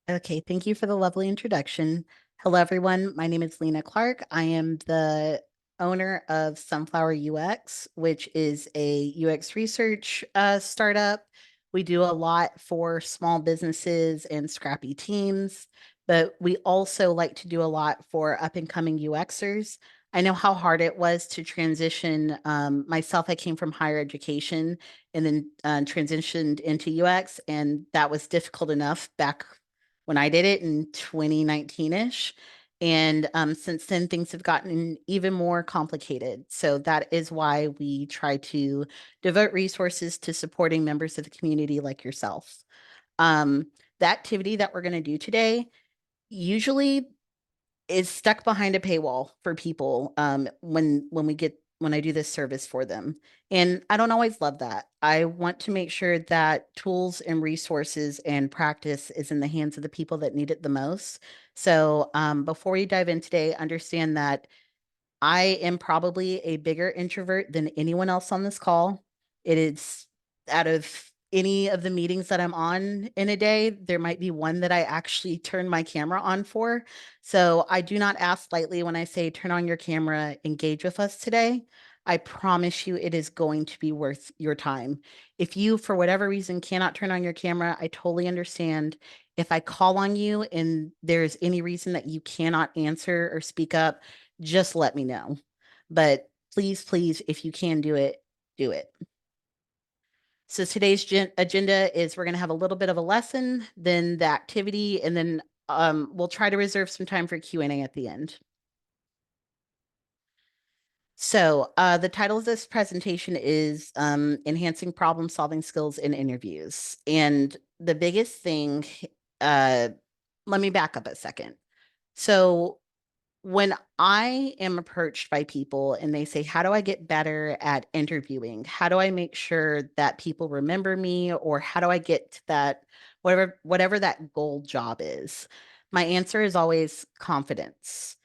Okay, thank you for the lovely introduction. Hello, everyone. My name is Lena Clark. I am the owner of Sunflower UX, which is a UX research startup. We do a lot for small businesses and scrappy teams, but we also like to do a lot for up and coming UXers. I know how hard it was to transition. Myself, I came from higher education and then transitioned into UX, and that was difficult enough back when I did it in 2019-ish. And since then, things have gotten even more complicated. So that is why we try to devote resources to supporting members of the community like yourself. The activity that we're going to do today usually is stuck behind a paywall for people when I do this service for them. And I don't always love that. I want to make sure that tools and resources and practice is in the hands of the people that need it the most. So before we dive in today, understand that I am probably a bigger introvert than anyone else on this call. It is out of any of the meetings that I'm on in a day, there might be one that I actually turn my camera on for. So I do not ask lightly when I say turn on your camera, engage with us today. I promise you it is going to be worth your time. If you, for whatever reason, cannot turn on your camera, I totally understand. If I call on you and there's any reason that you cannot answer or speak up, just let me know. But please, please, if you can do it, do it. So today's agenda is we're going to have a little bit of a lesson, then the activity, and then we'll try to reserve some time for Q&A at the end. So the title of this presentation is Enhancing Problem Solving Skills in Interviews. And the biggest thing, uh, let me back up a second. So when I am approached by people and they say, how do I get better at interviewing? How do I make sure that people remember me? Or how do I get to that, whatever that goal job is? My answer is always confidence.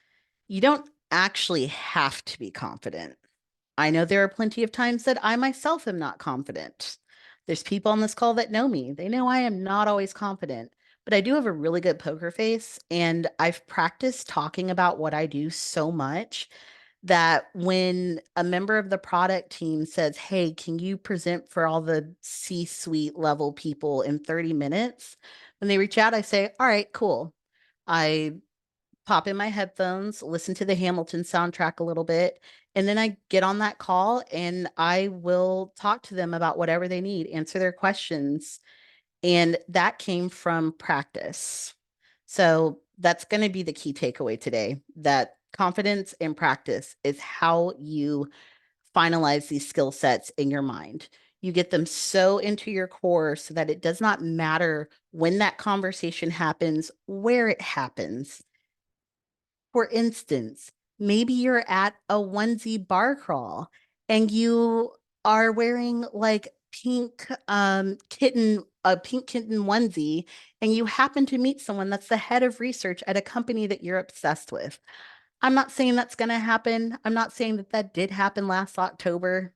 You don't actually have to be confident. I know there are plenty of times that I myself am not confident. There's people on this call that know me. They know I am not always confident, but I do have a really good poker face. And I've practiced talking about what I do so much that when a member of the product team says, hey, can you present for all the C suite level people in 30 minutes? When they reach out, I say, all right, cool. I pop in my headphones, listen to the Hamilton soundtrack a little bit, and then I get on that call and I will talk to them about whatever they need, answer their questions. And that came from practice. So that's going to be the key takeaway today, that confidence and practice is how you finalize these skill sets in your mind. You get them so into your core so that it does not matter when that conversation happens, where it happens. For instance, maybe you're at a onesie bar crawl and you are wearing like a pink kitten onesie, and you happen to meet someone that's the head of research at a company that you're obsessed with. I'm not saying that's going to happen. I'm not saying that that did happen last October,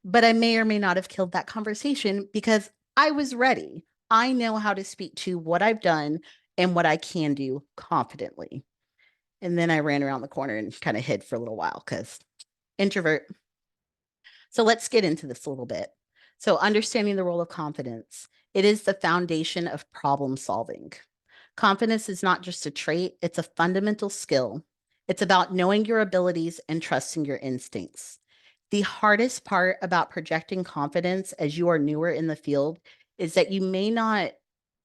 but I may or may not have killed that conversation because I was ready. I know how to speak to what I've done and what I can do confidently. And then I ran around the corner and kind of hid for a little while because introvert. So let's get into this a little bit. So, understanding the role of confidence, it is the foundation of problem solving. Confidence is not just a trait, it's a fundamental skill. It's about knowing your abilities and trusting your instincts. The hardest part about projecting confidence as you are newer in the field is that you may not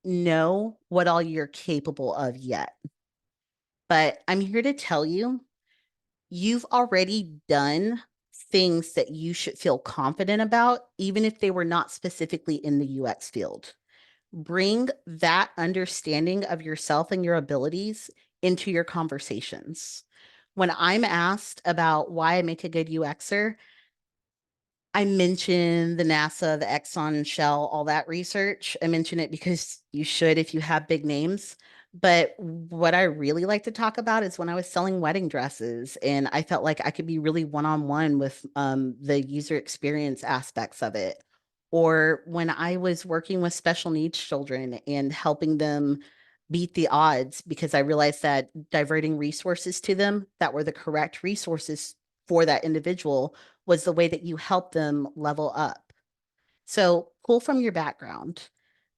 know what all you're capable of yet. But I'm here to tell you you've already done things that you should feel confident about, even if they were not specifically in the UX field. Bring that understanding of yourself and your abilities into your conversations. When I'm asked about why I make a good UXer, I mention the NASA, the Exxon, Shell, all that research. I mention it because you should if you have big names. But what I really like to talk about is when I was selling wedding dresses and I felt like I could be really one-on-one with the user experience aspects of it. Or when I was working with special needs children and helping them beat the odds because I realized that diverting resources to them that were the correct resources for that individual was the way that you help them level up. So pull from your background,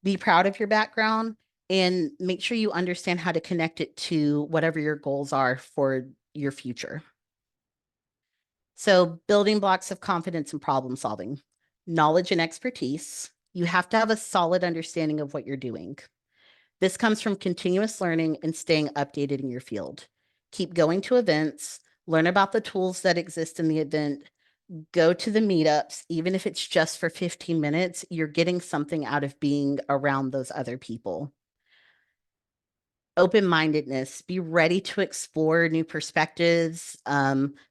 be proud of your background, and make sure you understand how to connect it to whatever your goals are for your future. So, building blocks of confidence and problem solving, knowledge and expertise. You have to have a solid understanding of what you're doing. This comes from continuous learning and staying updated in your field. Keep going to events, learn about the tools that exist in the event, go to the meetups, even if it's just for 15 minutes, you're getting something out of being around those other people. Open-mindedness, be ready to explore new perspectives.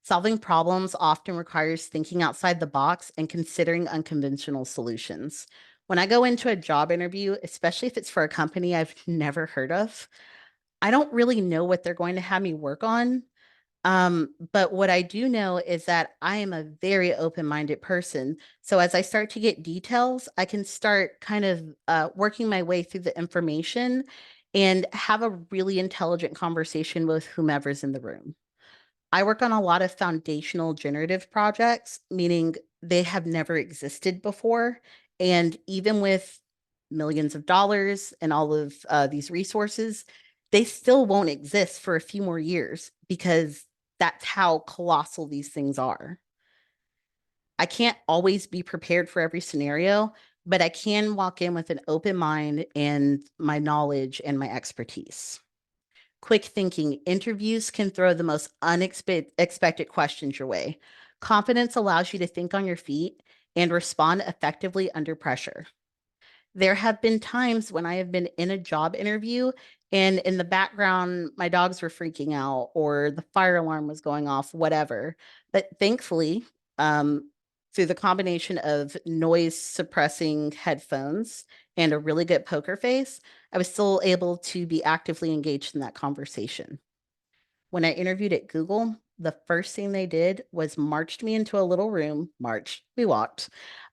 Solving problems often requires thinking outside the box and considering unconventional solutions. When I go into a job interview, especially if it's for a company I've never heard of, I don't really know what they're going to have me work on. But what I do know is that I am a very open-minded person. So as I start to get details, I can start kind of working my way through the information and have a really intelligent conversation with whomever's in the room. I work on a lot of foundational generative projects, meaning they have never existed before. And even with millions of dollars and all of these resources, they still won't exist for a few more years because that's how colossal these things are. I can't always be prepared for every scenario, but I can walk in with an open mind and my knowledge and my expertise. Quick thinking, interviews can throw the most unexpected questions your way. Confidence allows you to think on your feet and respond effectively under pressure. There have been times when I have been in a job interview and in the background, my dogs were freaking out or the fire alarm was going off, whatever. But thankfully, um, through the combination of noise suppressing headphones and a really good poker face, I was still able to be actively engaged in that conversation. When I interviewed at Google, the first thing they did was marched me into a little room. We walked.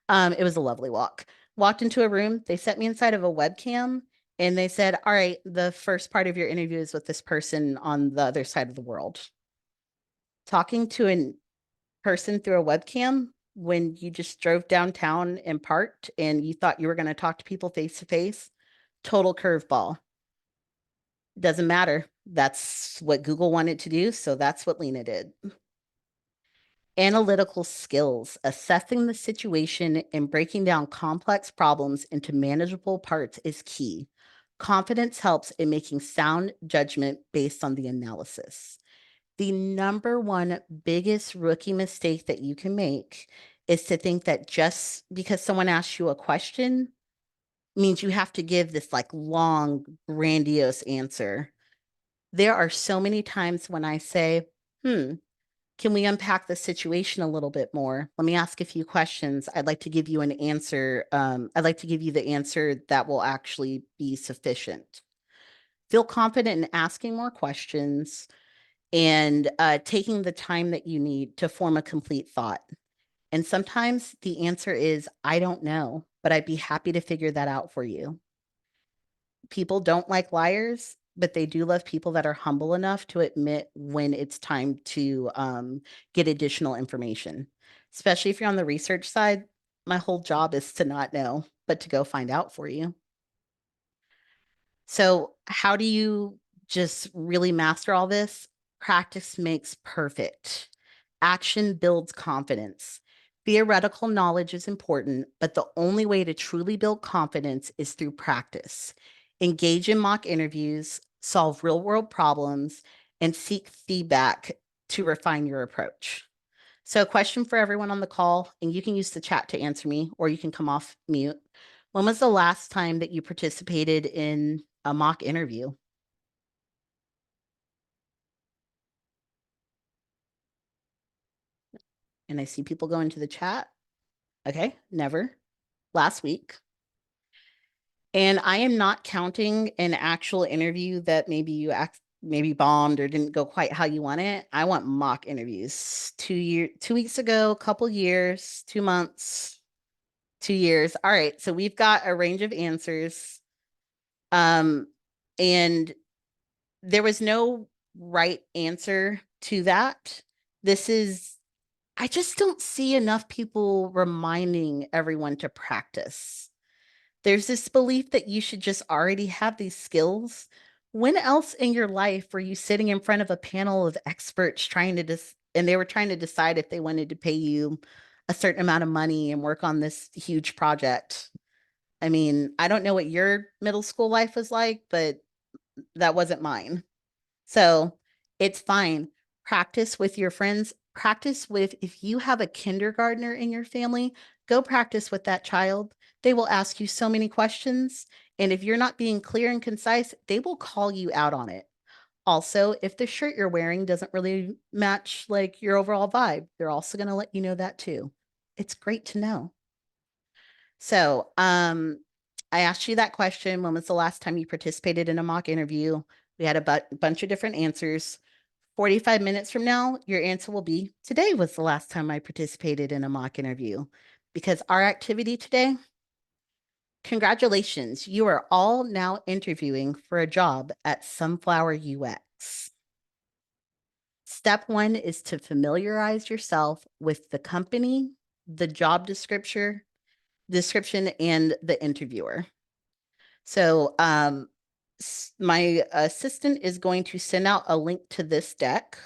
It was a lovely walk. Walked into a room. They set me inside of a webcam and they said, all right, the first part of your interview is with this person on the other side of the world. Talking to a person through a webcam when you just drove downtown and parked and you thought you were going to talk to people face to face, total curveball. Doesn't matter. That's what Google wanted to do. So that's what Lena did. Analytical skills, assessing the situation and breaking down complex problems into manageable parts is key. Confidence helps in making sound judgment based on the analysis. The number one biggest rookie mistake that you can make is to think that just because someone asks you a question means you have to give this like long, grandiose answer. There are so many times when I say, can we unpack the situation a little bit more? Let me ask a few questions. I'd like to give you an answer. I'd like to give you the answer that will actually be sufficient. Feel confident in asking more questions and taking the time that you need to form a complete thought. And sometimes the answer is, I don't know, but I'd be happy to figure that out for you. People don't like liars, but they do love people that are humble enough to admit when it's time to get additional information. Especially if you're on the research side, my whole job is to not know, but to go find out for you. So, how do you just really master all this? Practice makes perfect. Action builds confidence. Theoretical knowledge is important, but the only way to truly build confidence is through practice. Engage in mock interviews, solve real world problems, and seek feedback to refine your approach. So, a question for everyone on the call, and you can use the chat to answer me, or you can come off mute. When was the last time that you participated in a mock interview? And I see people go into the chat. Okay, never. Last week. And I am not counting an actual interview that maybe maybe bombed or didn't go quite how you want it. I want mock interviews. 2 weeks ago, a couple years, 2 months, 2 years. All right, so we've got a range of answers. Um, And there was no right answer to that. This is, I just don't see enough people reminding everyone to practice. There's this belief that you should just already have these skills. When else in your life were you sitting in front of a panel of experts trying to and they were trying to decide if they wanted to pay you a certain amount of money and work on this huge project? I mean, I don't know what your middle school life was like, but that wasn't mine. So it's fine. Practice with your friends. Practice with, if you have a kindergartner in your family, go practice with that child. They will ask you so many questions. And if you're not being clear and concise, they will call you out on it. Also, if the shirt you're wearing doesn't really match like your overall vibe, they're also going to let you know that too. It's great to know. So, I asked you that question. When was the last time you participated in a mock interview? We had a bunch of different answers. 45 minutes from now, your answer will be today was the last time I participated in a mock interview. Because our activity today, congratulations, you are all now interviewing for a job at Sunflower UX. Step one is to familiarize yourself with the company, the job description, and the interviewer. So, my assistant is going to send out a link to this deck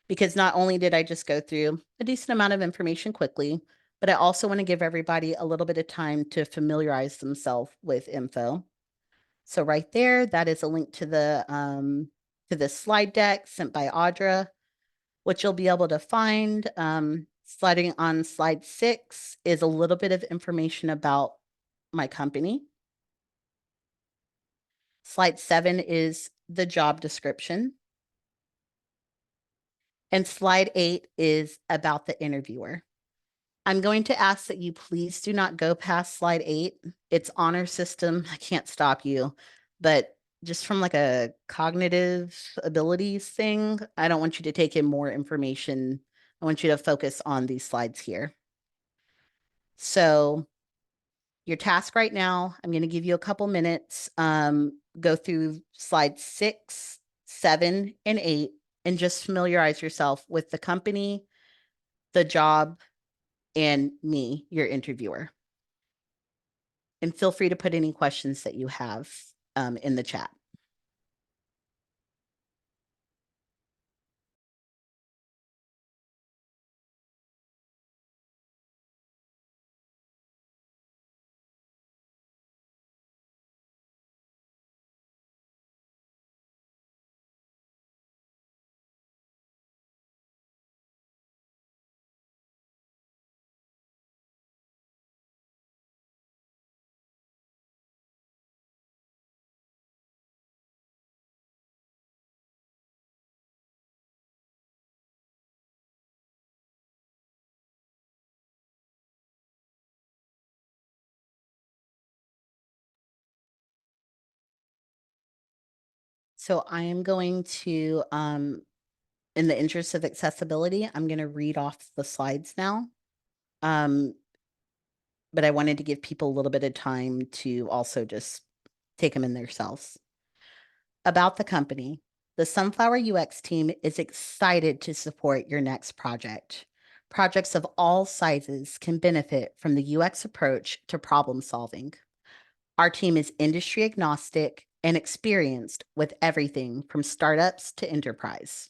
because not only did I just go through a decent amount of information quickly, but I also want to give everybody a little bit of time to familiarize themselves with info. So right there, that is a link to the slide deck sent by Audra, which you'll be able to find. Sliding on slide 6 is a little bit of information about my company. Slide 7 is the job description. And slide 8 is about the interviewer. I'm going to ask that you please do not go past slide 8. It's honor system. I can't stop you, but just from like a cognitive abilities thing, I don't want you to take in more information. I want you to focus on these slides here. So your task right now, I'm going to give you a couple minutes, go through slides 6, 7, and 8, and just familiarize yourself with the company, the job, and me, your interviewer. And feel free to put any questions that you have in the chat. So I am going to, in the interest of accessibility, I'm going to read off the slides now. But I wanted to give people a little bit of time to also just take them in themselves. About the company, the Sunflower UX team is excited to support your next project. Projects of all sizes can benefit from the UX approach to problem solving. Our team is industry agnostic and experienced with everything from startups to enterprise.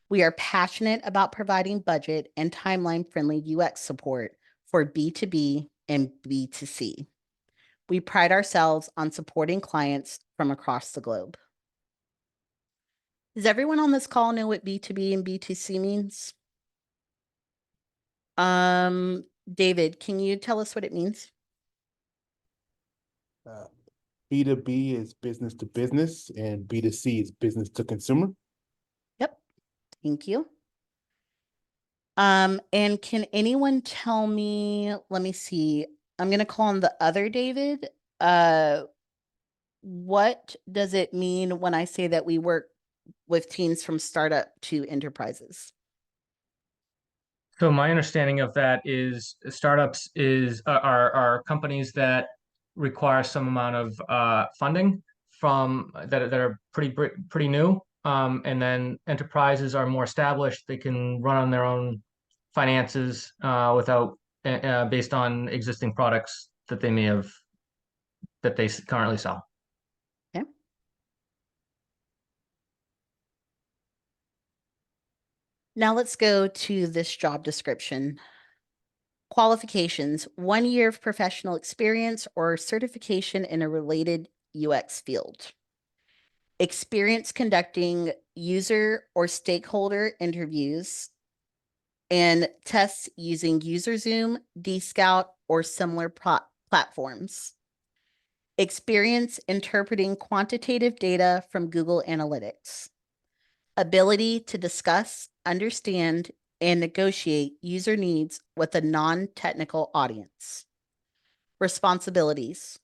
We are passionate about providing budget and timeline friendly UX support for B2B and B2C. We pride ourselves on supporting clients from across the globe. Does everyone on this call know what B2B and B2C means? David, can you tell us what it means? B2B is business to business and B2C is business to consumer. Yep, thank you. And can anyone tell me, let me see, I'm gonna call on the other David. What does it mean when I say that we work with teams from startup to enterprises? So my understanding of that is startups are companies that require some amount of funding from that are pretty new. And then enterprises are more established. They can run on their own finances without based on existing products that they may have that they currently sell. Okay. Now let's go to this job description. Qualifications: 1 year of professional experience or certification in a related UX field. Experience conducting user or stakeholder interviews and tests using UserZoom, Dscout, or similar platforms. Experience interpreting quantitative data from Google Analytics. Ability to discuss, understand, and negotiate user needs with a non-technical audience. Responsibilities: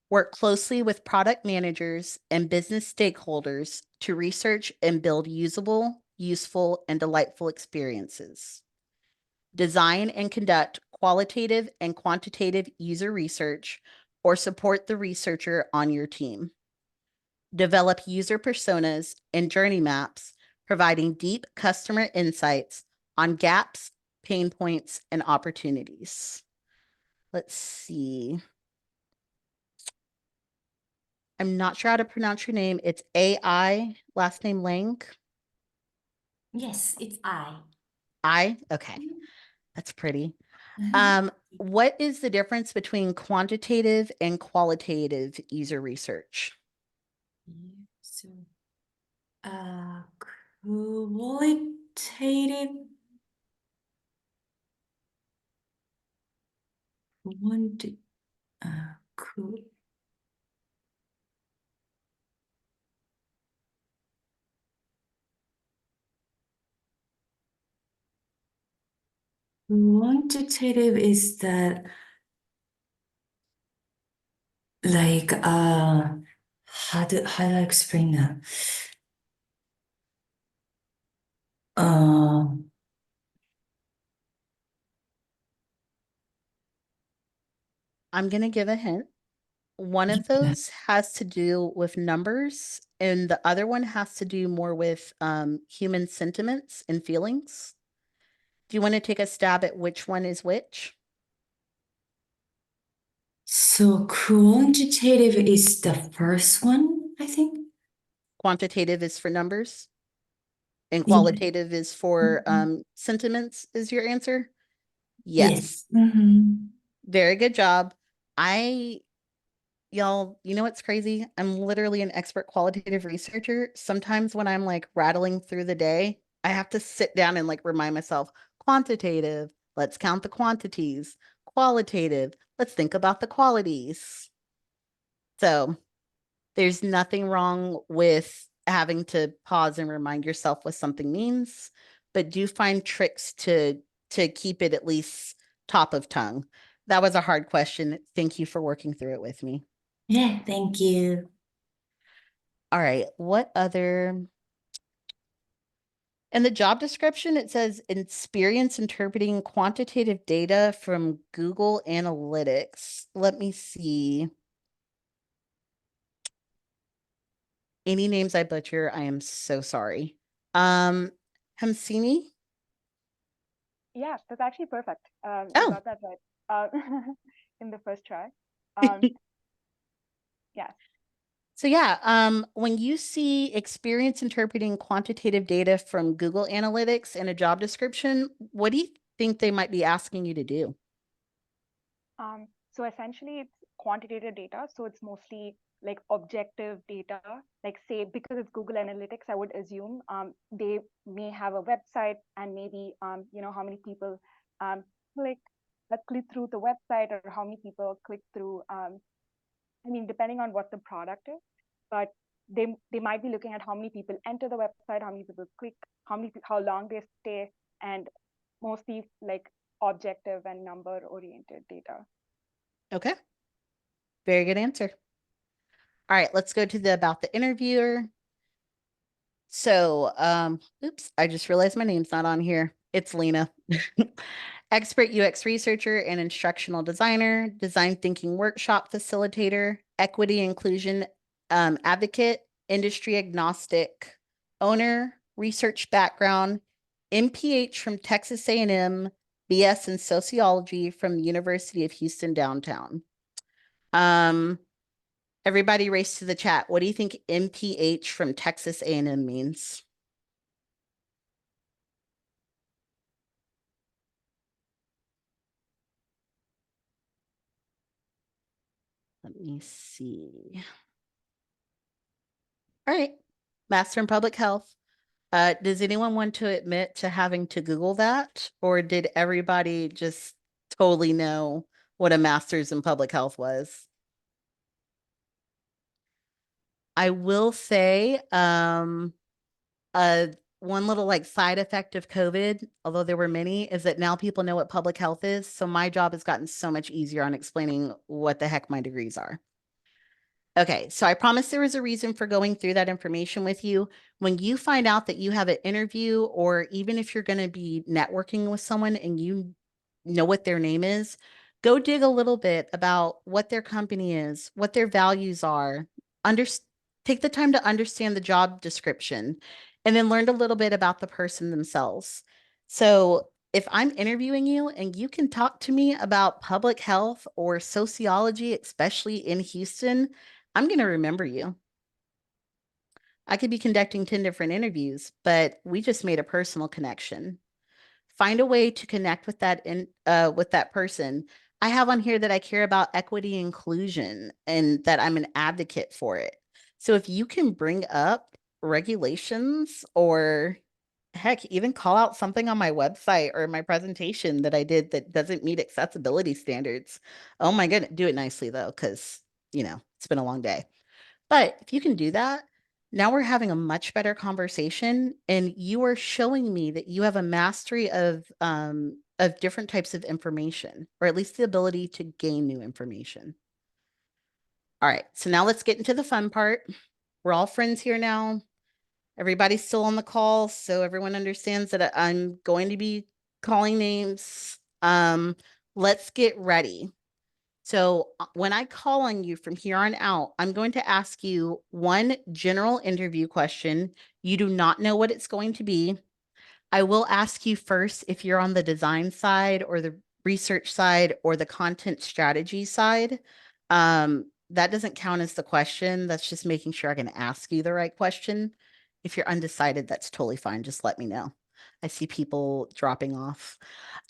work closely with product managers and business stakeholders to research and build usable, useful, and delightful experiences. Design and conduct qualitative and quantitative user research or support the researcher on your team. Develop user personas and journey maps, providing deep customer insights on gaps, pain points, and opportunities. Let's see. I'm not sure how to pronounce your name. It's AI, last name Lang. Yes, it's I. Okay, that's pretty. What is the difference between quantitative and qualitative user research? So, qualitative quanti qu quantitative is that like how do I explain that? I'm going to give a hint. One of those has to do with numbers, and the other one has to do more with human sentiments and feelings. Do you want to take a stab at which one is which? So quantitative is the first one, I think. Quantitative is for numbers, and Yeah. qualitative is for Mhm. sentiments, is your answer? Yes. Very good job. Y'all, you know what's crazy? I'm literally an expert qualitative researcher. Sometimes when I'm like rattling through the day, I have to sit down and like remind myself, quantitative, let's count the quantities. Qualitative, let's think about the qualities. So there's nothing wrong with having to pause and remind yourself what something means, but do find tricks to keep it at least top of tongue. That was a hard question. Thank you for working through it with me. Yeah, thank you. All right, what other? In the job description, it says experience interpreting quantitative data from Google Analytics. Let me see. Any names I butcher, I am so sorry. Hamsini? Yeah, that's actually perfect. You Oh, got that right in the first try. Um, yeah. so yeah, when you see experience interpreting quantitative data from Google Analytics in a job description, what do you think they might be asking you to do? So essentially, it's quantitative data. So it's mostly like objective data. Like say, because it's Google Analytics, I would assume they may have a website and maybe how many people click click through the website or how many people click through. I mean, depending on what the product is, but they might be looking at how many people enter the website, how many people click, how long they stay, and mostly like objective and number oriented data. Okay, very good answer. All right, let's go to the about the interviewer. So, oops, I just realized my name's not on here. It's Lena. Expert UX researcher and instructional designer, design thinking workshop facilitator, equity inclusion advocate, industry agnostic, owner, research background, MPH from Texas A&M, BS in sociology from the University of Houston downtown. Everybody race to the chat. What do you think MPH from Texas A&M means? Let me see. All right, Master in Public Health. Does anyone want to admit to having to Google that? Or did everybody just totally know what a master's in public health was? I will say, one little like side effect of COVID, although there were many, is that now people know what public health is. So my job has gotten so much easier on explaining what the heck my degrees are. Okay, so I promised there was a reason for going through that information with you. When you find out that you have an interview, or even if you're going to be networking with someone and you know what their name is, go dig a little bit about what their company is, what their values are. Take the time to understand the job description, and then learn a little bit about the person themselves. So if I'm interviewing you and you can talk to me about public health or sociology, especially in Houston, I'm going to remember you. I could be conducting 10 different interviews, but we just made a personal connection. Find a way to connect with that person. I have on here that I care about equity and inclusion and that I'm an advocate for it. So if you can bring up regulations, or heck, even call out something on my website or my presentation that I did that doesn't meet accessibility standards. Oh my goodness, do it nicely though, because it's been a long day. But if you can do that, now we're having a much better conversation, and you are showing me that you have a mastery of different types of information, or at least the ability to gain new information. All right, so now let's get into the fun part. We're all friends here now. Everybody's still on the call, so everyone understands that I'm going to be calling names. Let's get ready. So when I call on you from here on out, I'm going to ask you one general interview question. You do not know what it's going to be. I will ask you first if you're on the design side or the research side or the content strategy side. That doesn't count as the question. That's just making sure I can ask you the right question. If you're undecided, that's totally fine. Just let me know. I see people dropping off.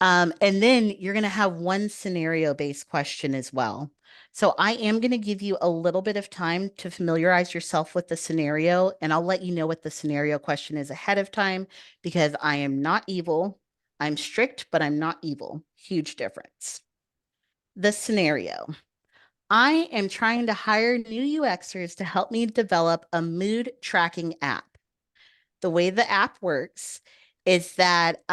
And then you're going to have one scenario-based question as well. So I am going to give you a little bit of time to familiarize yourself with the scenario, and I'll let you know what the scenario question is ahead of time, because I am not evil. I'm strict, but I'm not evil. Huge difference. The scenario. I am trying to hire new UXers to help me develop a mood tracking app. The way the app works is that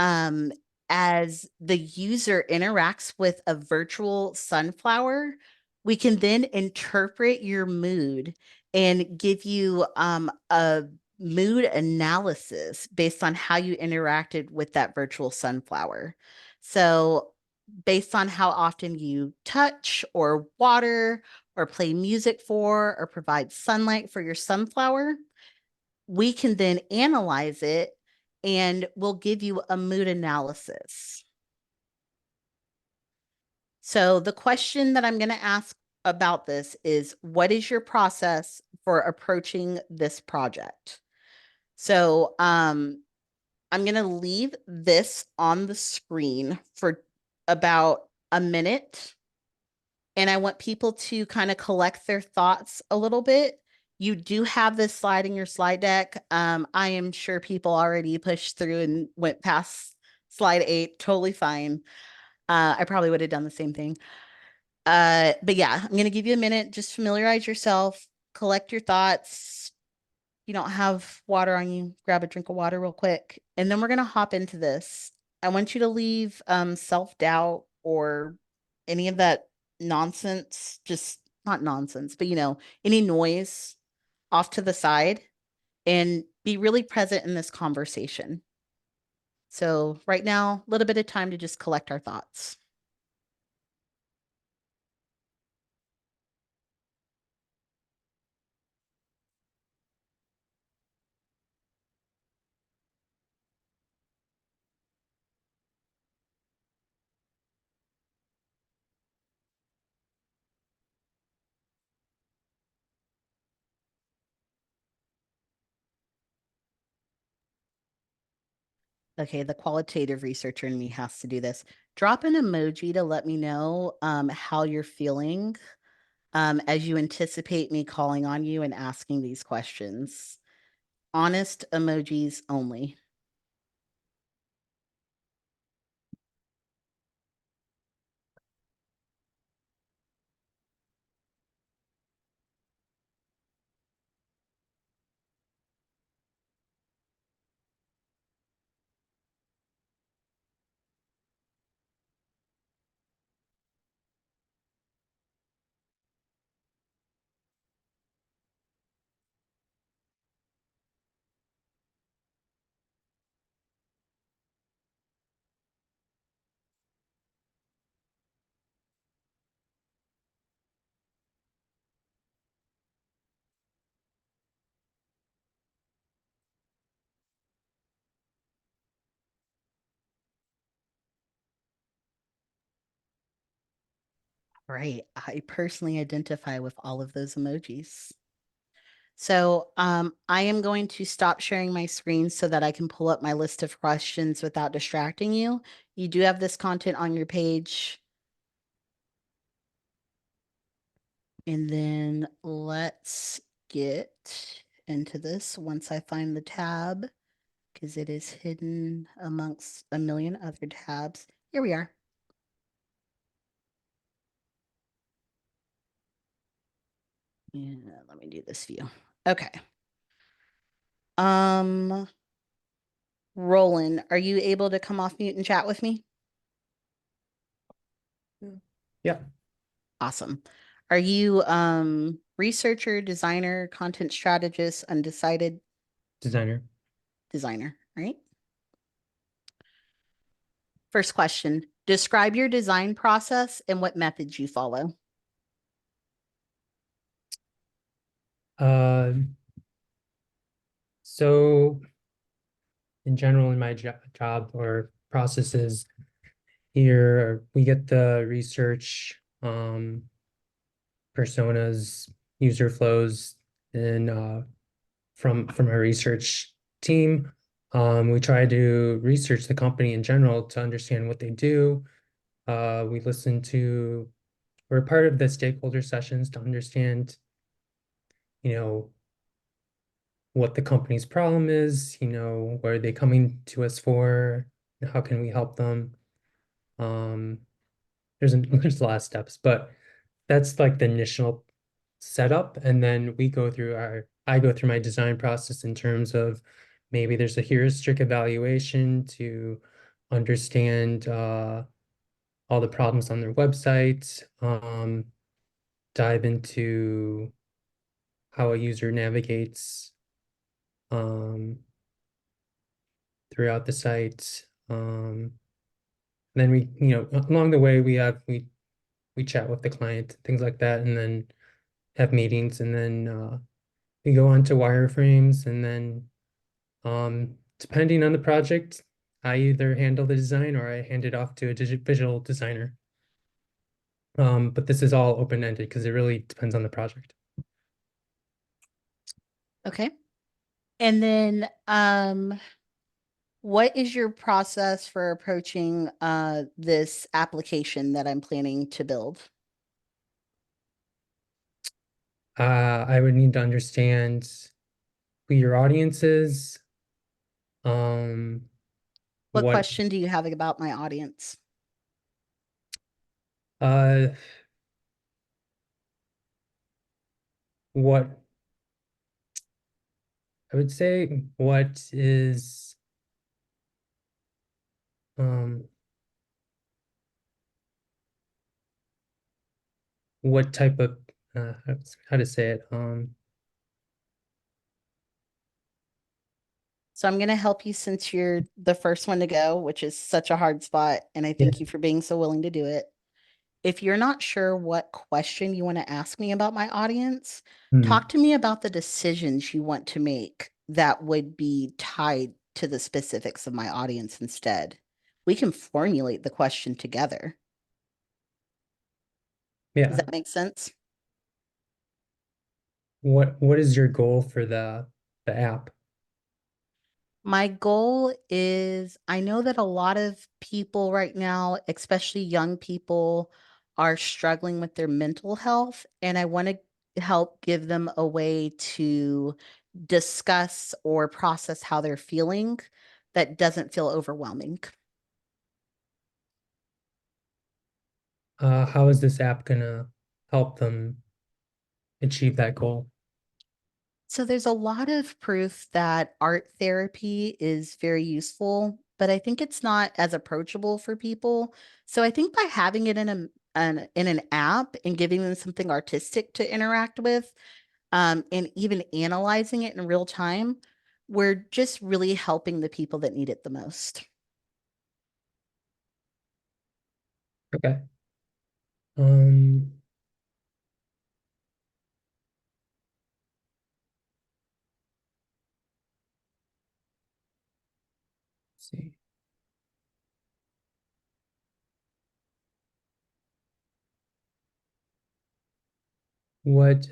as the user interacts with a virtual sunflower, we can then interpret your mood and give you a mood analysis based on how you interacted with that virtual sunflower. So based on how often you touch or water or play music for or provide sunlight for your sunflower, we can then analyze it and we'll give you a mood analysis. So the question that I'm going to ask about this is, what is your process for approaching this project? So I'm going to leave this on the screen for about a minute, and I want people to kind of collect their thoughts a little bit. You do have this slide in your slide deck. I am sure people already pushed through and went past slide 8. Totally fine. I probably would have done the same thing. But yeah, I'm going to give you a minute. Just familiarize yourself, collect your thoughts. You don't have water on you, grab a drink of water real quick. And then we're going to hop into this. I want you to leave self-doubt or any of that nonsense, just not nonsense, but any noise off to the side, and be really present in this conversation. So right now, a little bit of time to just collect our thoughts. Okay, the qualitative researcher in me has to do this. Drop an emoji to let me know how you're feeling as you anticipate me calling on you and asking these questions. Honest emojis only. Right. I personally identify with all of those emojis. So I am going to stop sharing my screen so that I can pull up my list of questions without distracting you. You do have this content on your page. And then let's get into this once I find the tab because it is hidden amongst a million other tabs. Here we are. Yeah, let me do this view. Okay. Roland, are you able to come off mute and chat with me? Yeah. Awesome. Are you researcher, designer, content strategist, undecided Designer. designer, right? First question, describe your design process and what methods you follow. Uh, so in general, in my job or processes here, we get the research, personas, user flows, and from our research team. We try to research the company in general to understand what they do. We listen to, we're part of the stakeholder sessions to understand, you know, what the company's problem is, what are they coming to us for? How can we help them? There's a lot of steps, but that's like the initial setup. And then I go through my design process in terms of maybe there's a heuristic evaluation to understand all the problems on their website, dive into how a user navigates um, throughout the site. Then along the way we chat with the client, things like that, and then have meetings, and then we go on to wireframes, and then depending on the project, I either handle the design or I hand it off to a visual designer. But this is all open-ended because it really depends on the project. Okay. And then what is your process for approaching this application that I'm planning to build? I would need to understand who your audience is, What what question do you have about my audience? uh what I would say um what type of how to say it So I'm going to help you since you're the first one to go, which is such a hard spot. And I thank you for being so willing to do it. If you're not sure what question you want to ask me about my audience, talk to me about the decisions you want to make that would be tied to the specifics of my audience instead. We can formulate the question together. Does yeah. that make sense? What is your goal for the app? My goal is I know that a lot of people right now, especially young people, are struggling with their mental health, and I want to help give them a way to discuss or process how they're feeling that doesn't feel overwhelming. How is this app gonna help them achieve that goal? So there's a lot of proof that art therapy is very useful, but I think it's not as approachable for people. So I think by having it in an app and giving them something artistic to interact with, and even analyzing it in real time, we're just really helping the people that need it the most. Okay. Um, let's see. What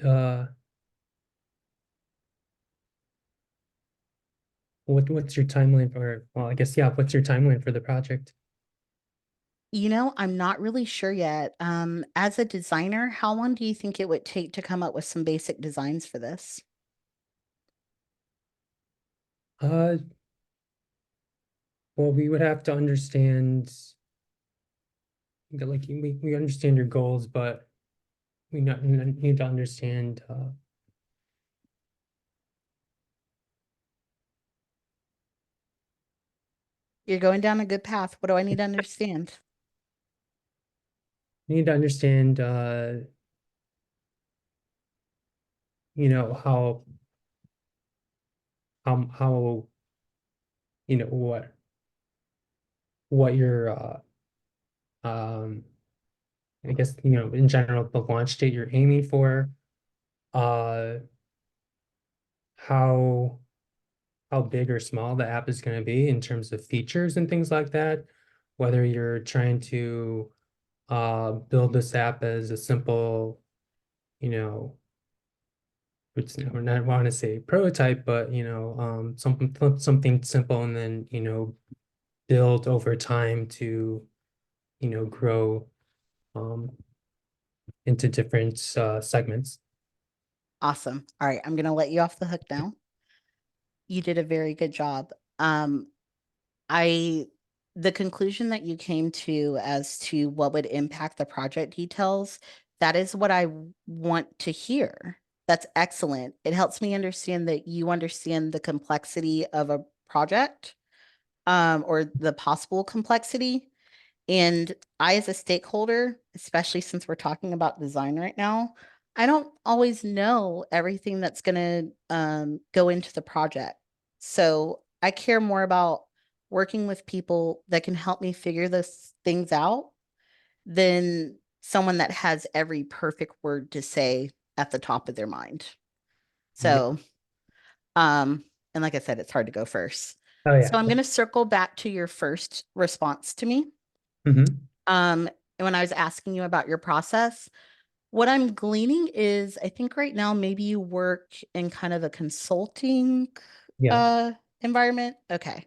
what's your timeline for, well, I guess, yeah, what's your timeline for the project? You know, I'm not really sure yet. As a designer, how long do you think it would take to come up with some basic designs for this? Uh, well, we would have to understand, like, we understand your goals, but we not need to understand You're going down a good path. What do I need to understand? you know, how you know what your um I guess, in general, the launch date you're aiming for, uh how big or small the app is going to be in terms of features and things like that, whether you're trying to build this app as a simple, you know, it's not want to say prototype, but something simple, and then build over time to grow um into different segments. Awesome. All right, I'm gonna let you off the hook now. You did a very good job. Um, I the conclusion that you came to as to what would impact the project details, that is what I want to hear. That's excellent. It helps me understand that you understand the complexity of a project, or the possible complexity. And I, as a stakeholder, especially since we're talking about design right now, I don't always know everything that's going to go into the project. So I care more about working with people that can help me figure those things out than someone that has every perfect word to say at the top of their mind. Yeah. So, um, and like I said, it's hard to go first. Oh So yeah. I'm going to circle back to your first response to me. Hmm. And when I was asking you about your process, what I'm gleaning is I think right now maybe you work in kind of a consulting Yeah. environment. Okay.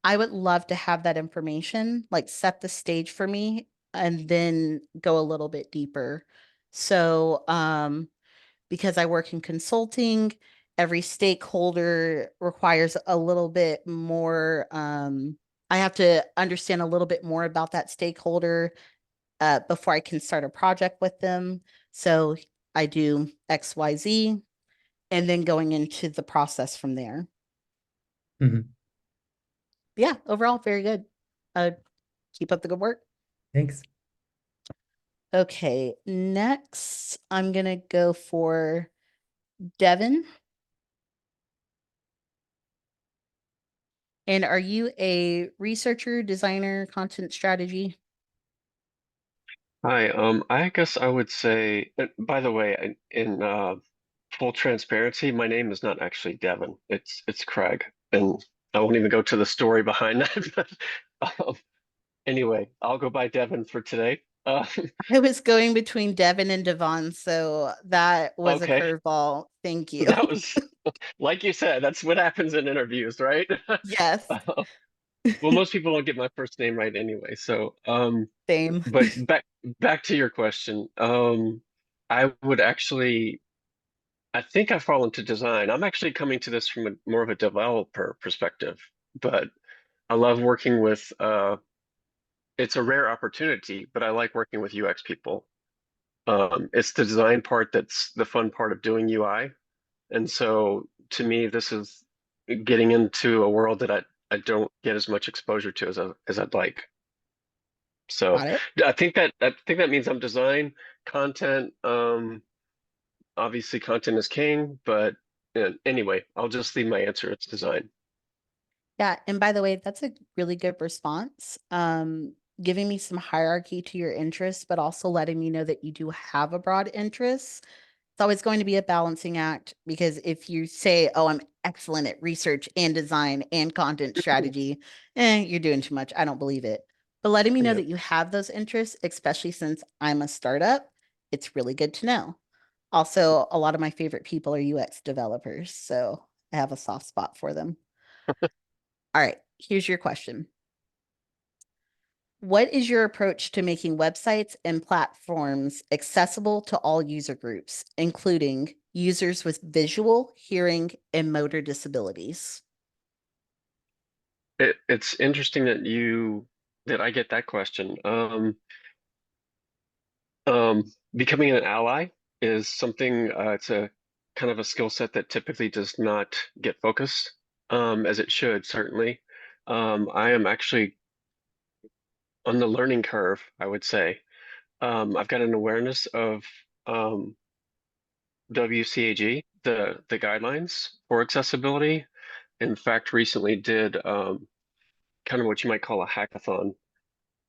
I would love to have that information, like set the stage for me and then go a little bit deeper. So, because I work in consulting, every stakeholder requires a little bit more. I have to understand a little bit more about that stakeholder before I can start a project with them. So I do XYZ and then going into the process from there. Hmm. Yeah, overall, very good. Uh, keep up the good work. Thanks. Okay, next I'm gonna go for Devin. And are you a researcher, designer, content strategy? Hi, I guess I would say, by the way, in full transparency, my name is not actually Devin. It's Craig, and I won't even go to the story behind that. But, anyway, I'll go by Devin for today. Uh, I was going between Devin and Devon, so that was a okay, curveball. Thank you. that was like you said. That's what happens in interviews, right? Yes, Well, most people don't get my first name right anyway. So, same. but back to your question. I would actually, I think I fall into design. I'm actually coming to this from more of a developer perspective, but I love working with. It's a rare opportunity, but I like working with UX people. It's the design part that's the fun part of doing UI. And so to me, this is getting into a world that I don't get as much exposure to as I'd like. So Got it. I think that means I'm design, content. Obviously content is king, but anyway, I'll just leave my answer. It's design. Yeah, and by the way, that's a really good response. Giving me some hierarchy to your interests, but also letting me know that you do have a broad interest. It's always going to be a balancing act because if you say, "Oh, I'm excellent at research and design and content strategy," you're doing too much. I don't believe it. But letting me know Yeah. that you have those interests, especially since I'm a startup, it's really good to know. Also, a lot of my favorite people are UX developers, so I have a soft spot for them. All right, here's your question. What is your approach to making websites and platforms accessible to all user groups, including users with visual, hearing, and motor disabilities? It's interesting that I get that question. Becoming an ally is something, it's a kind of a skill set that typically does not get focused, as it should, certainly. I am actually on the learning curve, I would say. I've got an awareness of um, WCAG, the guidelines for accessibility. In fact, recently did kind of what you might call a hackathon.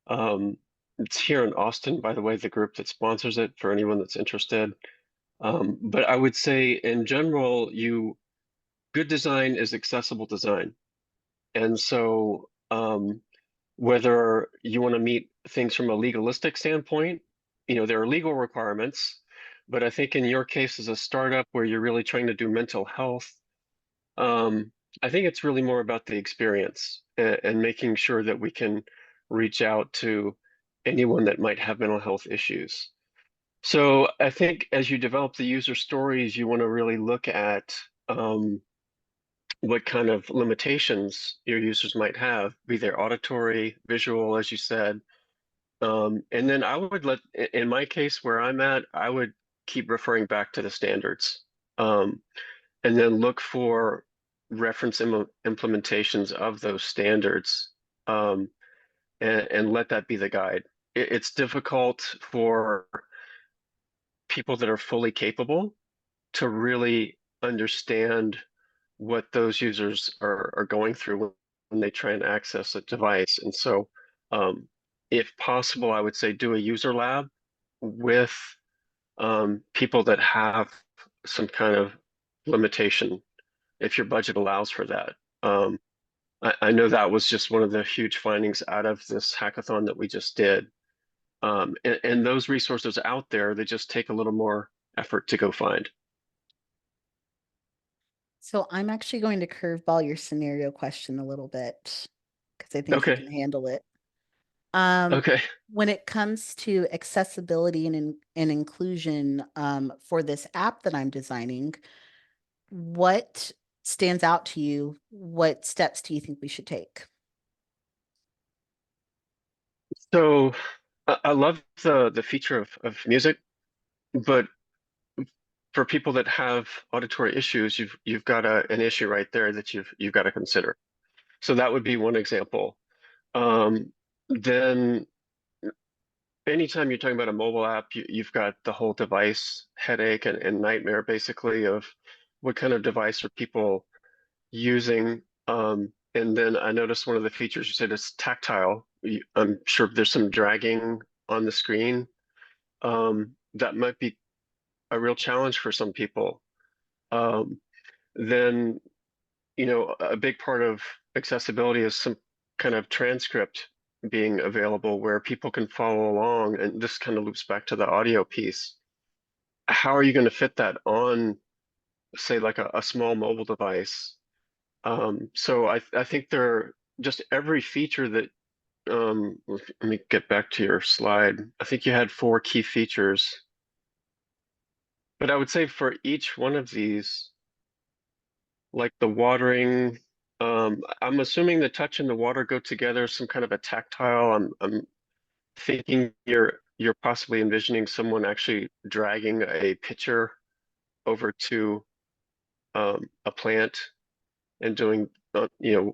Um, it's here in Austin, by the way, the group that sponsors it for anyone that's interested. But I would say in general, good design is accessible design. And so whether you want to meet things from a legalistic standpoint, there are legal requirements, but I think in your case as a startup where you're really trying to do mental health, um, I think it's really more about the experience and making sure that we can reach out to anyone that might have mental health issues. So I think as you develop the user stories, you want to really look at what kind of limitations your users might have, be they auditory, visual, as you said. And then in my case where I'm at, I would keep referring back to the standards, and then look for reference implementations of those standards, and let that be the guide. It's difficult for people that are fully capable to really understand what those users are going through when they try and access a device. And so, if possible, I would say do a user lab with people that have some kind of limitation, if your budget allows for that. I know that was just one of the huge findings out of this hackathon that we just did. And those resources out there, they just take a little more effort to go find. So I'm actually going to curveball your scenario question a little bit because I think you Okay. can handle it. Um, Okay. when it comes to accessibility and inclusion for this app that I'm designing, what stands out to you? What steps do you think we should take? So I love the feature of music, but for people that have auditory issues, you've got an issue right there that you've got to consider. So that would be one example. Then anytime you're talking about a mobile app, you've got the whole device headache and nightmare basically of what kind of device are people using. And then I noticed one of the features you said is tactile. I'm sure there's some dragging on the screen. That might be a real challenge for some people. Um, then, a big part of accessibility is some kind of transcript being available where people can follow along, and this kind of loops back to the audio piece. How are you going to fit that on, say, like a small mobile device? So I think there just every feature that let me get back to your slide. I think you had 4 key features, but I would say for each one of these, like the watering, I'm assuming the touch and the water go together, some kind of a tactile. I'm thinking you're possibly envisioning someone actually dragging a pitcher over to a plant and doing,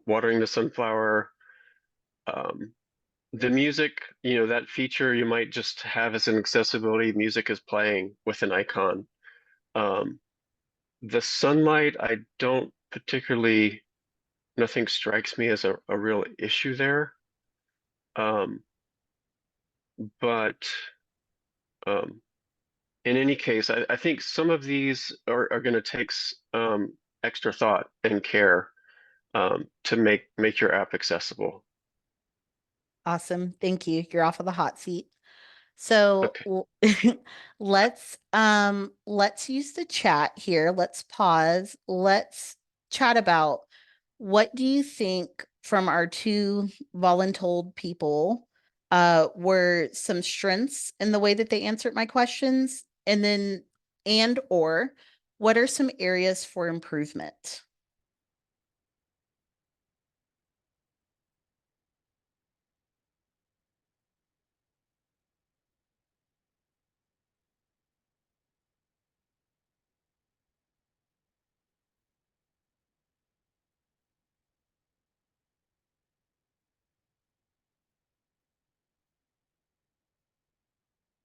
watering the sunflower. Um, the music, that feature you might just have as an accessibility, music is playing with an icon. Um, the sunlight, I don't particularly, nothing strikes me as a real issue there. Um, but um, in any case, I think some of these are going to take extra thought and care to make your app accessible. Awesome. Thank you. You're off of the hot seat. So Okay. let's use the chat here. Let's pause. Let's chat about what do you think from our two voluntold people were some strengths in the way that they answered my questions, and then and or what are some areas for improvement?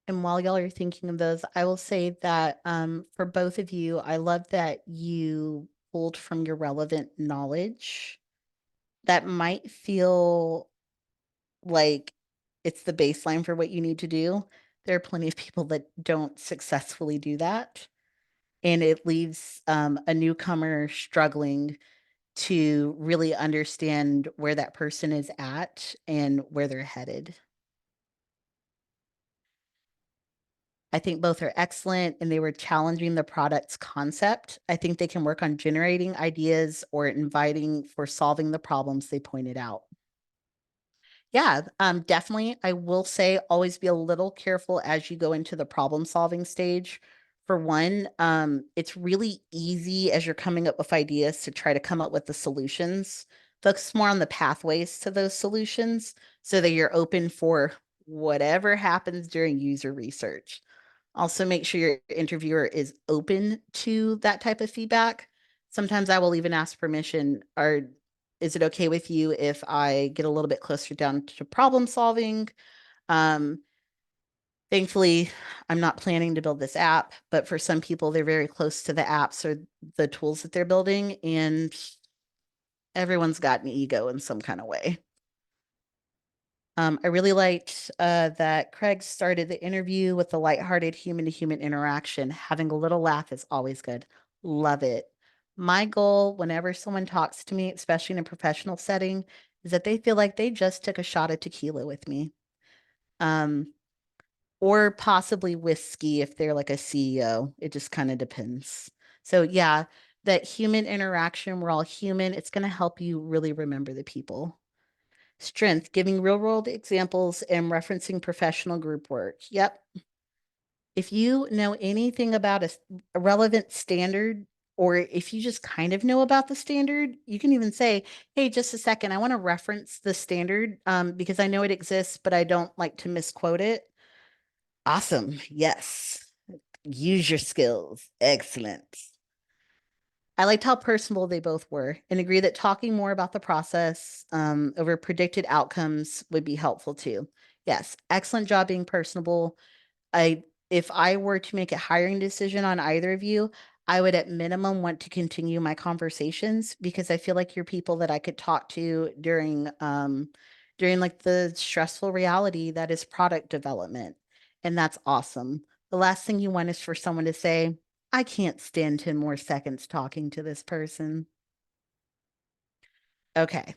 And while y'all are thinking of those, I will say that for both of you, I love that you pulled from your relevant knowledge. That might feel like it's the baseline for what you need to do. There are plenty of people that don't successfully do that. And it leaves a newcomer struggling to really understand where that person is at and where they're headed. I think both are excellent and they were challenging the product's concept. I think they can work on generating ideas or inviting for solving the problems they pointed out. Yeah, definitely. I will say always be a little careful as you go into the problem solving stage. For one, it's really easy as you're coming up with ideas to try to come up with the solutions. Focus more on the pathways to those solutions so that you're open for whatever happens during user research. Also, make sure your interviewer is open to that type of feedback. Sometimes I will even ask permission, or is it okay with you if I get a little bit closer down to problem solving? Um, Thankfully, I'm not planning to build this app, but for some people, they're very close to the apps or the tools that they're building, and everyone's got an ego in some kind of way. I really liked that Craig started the interview with the lighthearted human to human interaction. Having a little laugh is always good. Love it. My goal whenever someone talks to me, especially in a professional setting, is that they feel like they just took a shot of tequila with me. Or possibly whiskey if they're like a CEO. It just kind of depends. So yeah, that human interaction, we're all human. It's going to help you really remember the people. Strength, giving real world examples and referencing professional group work. Yep. If you know anything about a relevant standard, or if you just kind of know about the standard, you can even say, hey, just a second, I want to reference the standard because I know it exists, but I don't like to misquote it. Awesome. Yes. Use your skills. Excellent. I liked how personable they both were and agree that talking more about the process over predicted outcomes would be helpful too. Yes, excellent job being personable. If I were to make a hiring decision on either of you, I would at minimum want to continue my conversations because I feel like you're people that I could talk to during like the stressful reality that is product development. And that's awesome. The last thing you want is for someone to say, I can't stand 10 more seconds talking to this person. Okay.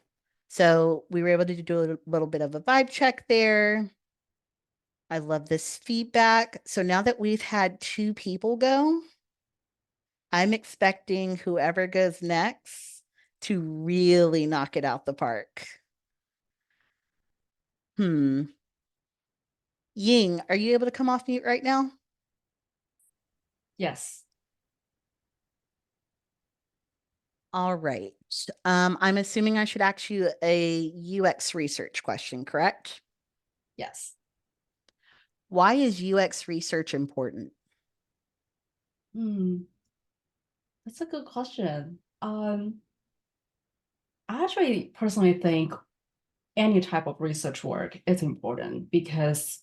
So we were able to do a little bit of a vibe check there. I love this feedback. So now that we've had 2 people go, I'm expecting whoever goes next to really knock it out the park. Ying, are you able to come off mute right now? Yes. All right. I'm assuming I should ask you a UX research question, correct? Yes. Why is UX research important? That's a good question. I actually personally think any type of research work is important because,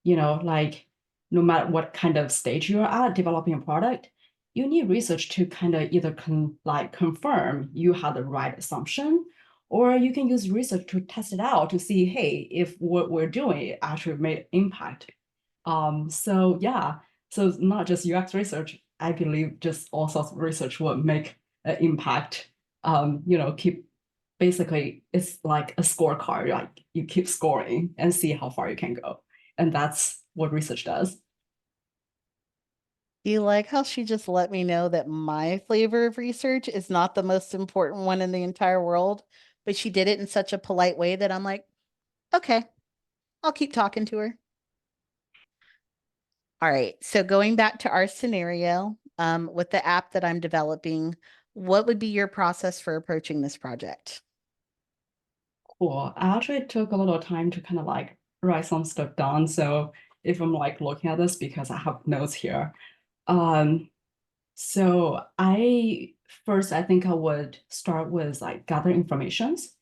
like no matter what kind of stage you're at developing a product, you need research to kind of either confirm you had the right assumption, or you can use research to test it out to see, hey, if what we're doing actually made impact. So yeah, so it's not just UX research. I believe just all sorts of research will make an impact. Keep basically it's like a scorecard. Like you keep scoring and see how far you can go, and that's what research does. Do you like how she just let me know that my flavor of research is not the most important one in the entire world, but she did it in such a polite way that I'm like, okay, I'll keep talking to her. All right. So going back to our scenario, with the app that I'm developing, what would be your process for approaching this project? Cool. I actually took a little time to kind of like write some stuff down. So if I'm like looking at this because I have notes here. So I think I would start with like gather informations.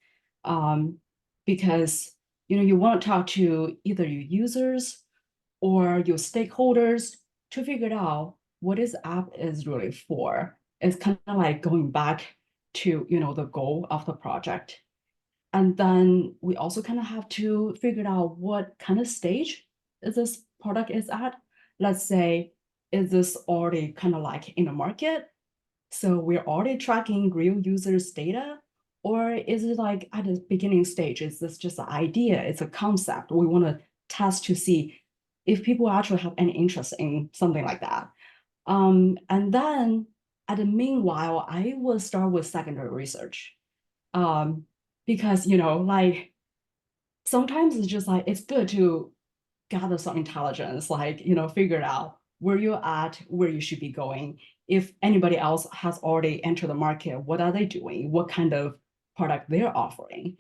Because you want to talk to either your users or your stakeholders to figure out what this app is really for. It's kind of like going back to the goal of the project. And then we also kind of have to figure out what kind of stage is this product is at. Let's say, is this already kind of like in the market? So we're already tracking real users' data, or is it like at the beginning stage? Is this just an idea? It's a concept. We want to test to see if people actually have any interest in something like that. And then at the meanwhile, I will start with secondary research. Because like sometimes it's just like it's good to gather some intelligence, like figure out where you're at, where you should be going. If anybody else has already entered the market, what are they doing? What kind of product they're offering?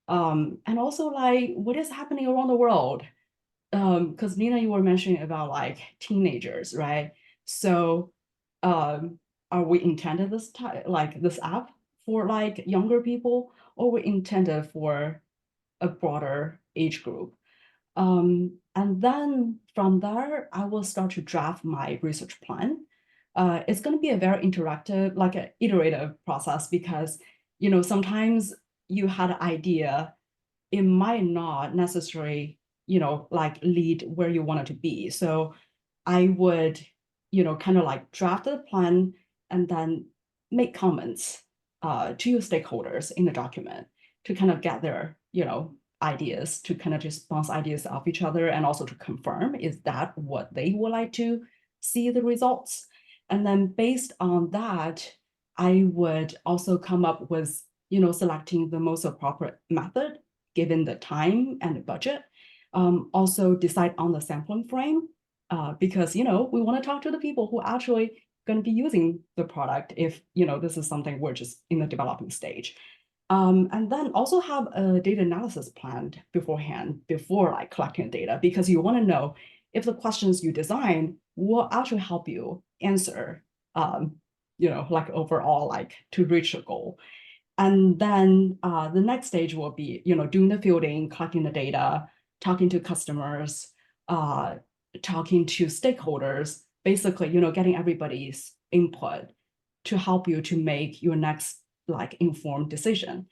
And also like what is happening around the world? Because Lena, you were mentioning about like teenagers, right? So are we intended this type like this app for like younger people, or we intended for a broader age group? And then from there, I will start to draft my research plan. It's going to be a very interactive, like an iterative process because, sometimes you had an idea, it might not necessarily, like lead where you want it to be. So I would, kind of like draft the plan and then make comments to your stakeholders in the document to kind of get their, ideas, to kind of just bounce ideas off each other and also to confirm, is that what they would like to see the results? And then based on that, I would also come up with, selecting the most appropriate method given the time and the budget. Also decide on the sampling frame, because we want to talk to the people who are actually going to be using the product if this is something we're just in the developing stage. And then also have a data analysis planned beforehand, before like collecting data, because you want to know if the questions you design will actually help you answer, like overall, like to reach a goal. And then the next stage will be, doing the fielding, collecting the data, talking to customers, talking to stakeholders, basically, getting everybody's input to help you to make your next like informed decision.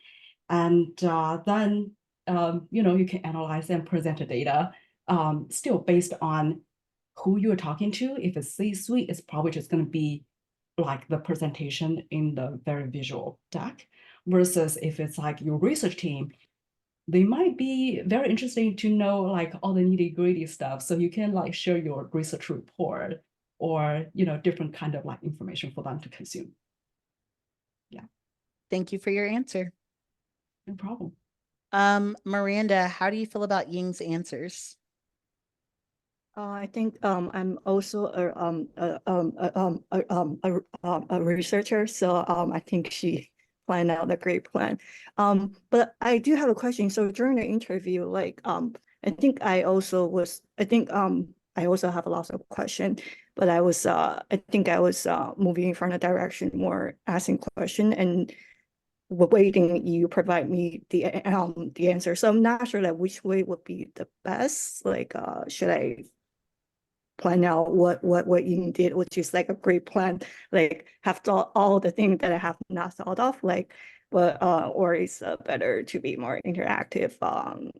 And then, you can analyze and present the data, still based on who you're talking to. If it's C-suite, it's probably just going to be like the presentation in the very visual deck, versus if it's like your research team, they might be very interesting to know like all the nitty-gritty stuff. So you can like share your research report or, you know, different kind of like information for them to consume. Thank you for your answer. No problem. Miranda, how do you feel about Ying's answers? I think I'm also a researcher, so I think she planned out a great plan. But I do have a question. So during the interview, like I think I also was I also have a lot of question, but I think I was moving from the direction more asking question and waiting you provide me the answer. So I'm not sure like which way would be the best. Like should I plan out what you did, which is like a great plan, like have thought all the things that I have not thought of, like, but or it's better to be more interactive,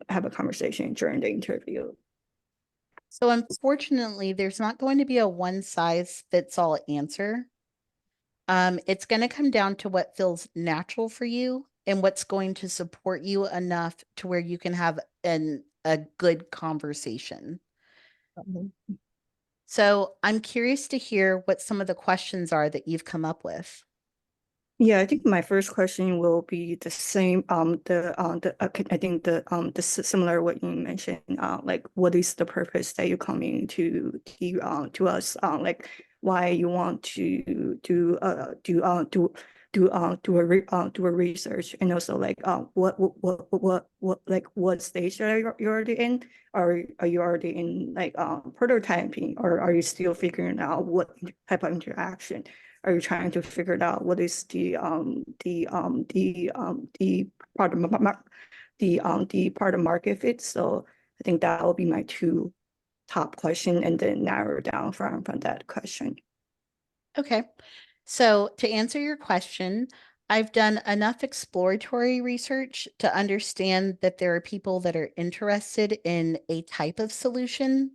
have a conversation during the interview. So unfortunately, there's not going to be a one size fits all answer. It's going to come down to what feels natural for you and what's going to support you enough to where you can have a good conversation. So I'm curious to hear what some of the questions are that you've come up with. Yeah, I think my first question will be the same. I think the similar what you mentioned. Like, what is the purpose that you coming to us? Like, why you want to do a research, and also like what like what stage are you already in? Are you already in like prototyping, or are you still figuring out what type of interaction? Are you trying to figure it out? What is the part of the part of market fit? So I think that will be my two top question, and then narrow down from that question. Okay. So to answer your question, I've done enough exploratory research to understand that there are people that are interested in a type of solution,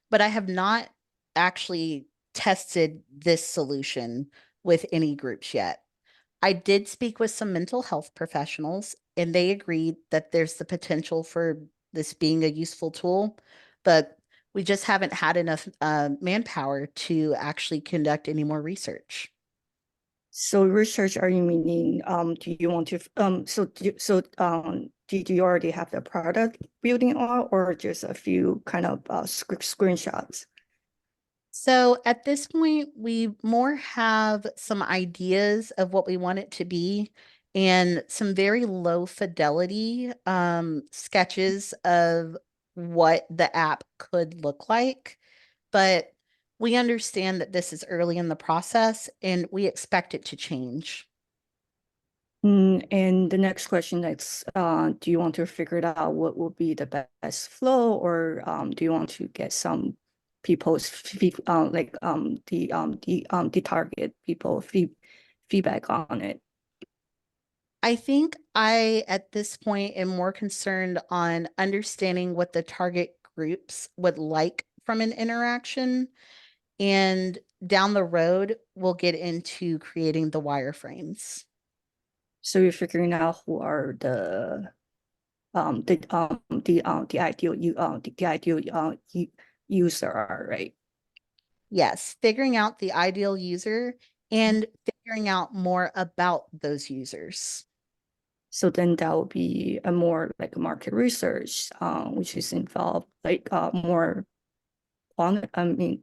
but I have not actually tested this solution with any groups yet. I did speak with some mental health professionals, and they agreed that there's the potential for this being a useful tool, but we just haven't had enough manpower to actually conduct any more research. So research, are you meaning, do you want to, do you already have the product building on, or just a few kind of screenshots? So at this point, we more have some ideas of what we want it to be and some very low fidelity sketches of what the app could look like. But we understand that this is early in the process and we expect it to change. And the next question is, do you want to figure it out what will be the best flow, or do you want to get some people's the target people feedback on it? I think I, at this point, am more concerned on understanding what the target groups would like from an interaction. And down the road, we'll get into creating the wireframes. So you're figuring out who are the ideal user are, right? Yes, figuring out the ideal user and figuring out more about those users. So then that would be a more like market research, which is involved like more quantitative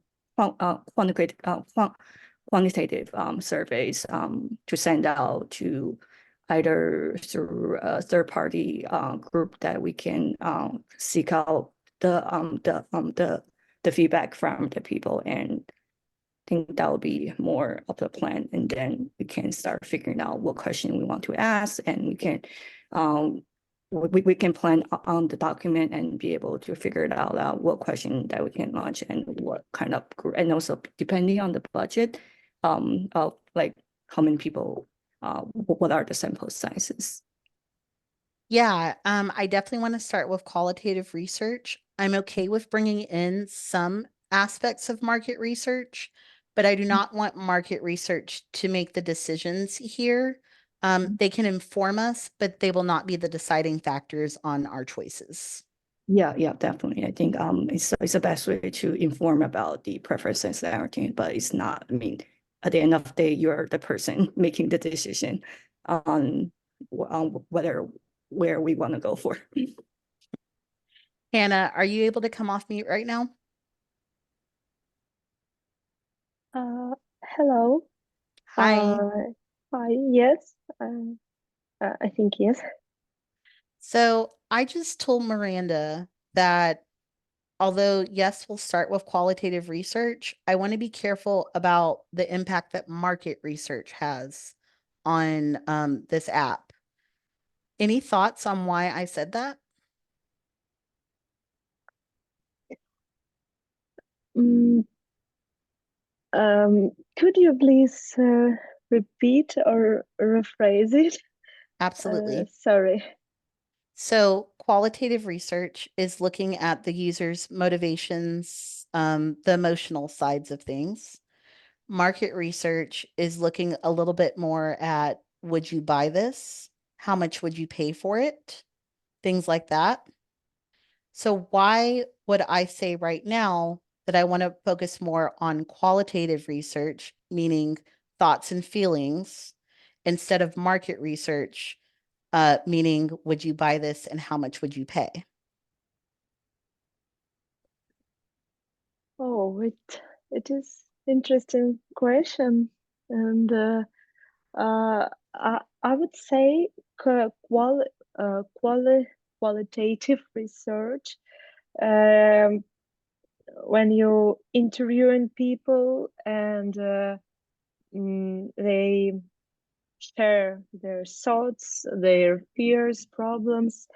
surveys to send out to either through a third party group that we can seek out the feedback from the people, and think that would be more of the plan, and then we can start figuring out what question we want to ask, and we can we can plan on the document and be able to figure it out what question that we can launch and what kind of, and also depending on the budget of like how many people, what are the sample sizes. Yeah, I definitely want to start with qualitative research. I'm okay with bringing in some aspects of market research, but I do not want market research to make the decisions here. They can inform us, but they will not be the deciding factors on our choices. Yeah, yeah, definitely. I think it's the best way to inform about the preferences and everything, but it's not, I mean, at the end of the day, you're the person making the decision on where we want to go for. Hannah, are you able to come off mute right now? Hello. Hi. Hi. Yes. I think yes. So I just told Miranda that although, yes, we'll start with qualitative research, I want to be careful about the impact that market research has on this app. Any thoughts on why I said that? Mm, could you please repeat or rephrase it? Absolutely. Sorry. So qualitative research is looking at the user's motivations, the emotional sides of things. Market research is looking a little bit more at, would you buy this? How much would you pay for it? Things like that. So why would I say right now that I want to focus more on qualitative research, meaning thoughts and feelings, instead of market research, meaning would you buy this and how much would you pay? Oh, it is interesting question, and I would say qualitative research. When you interviewing people and they share their thoughts, their fears, problems,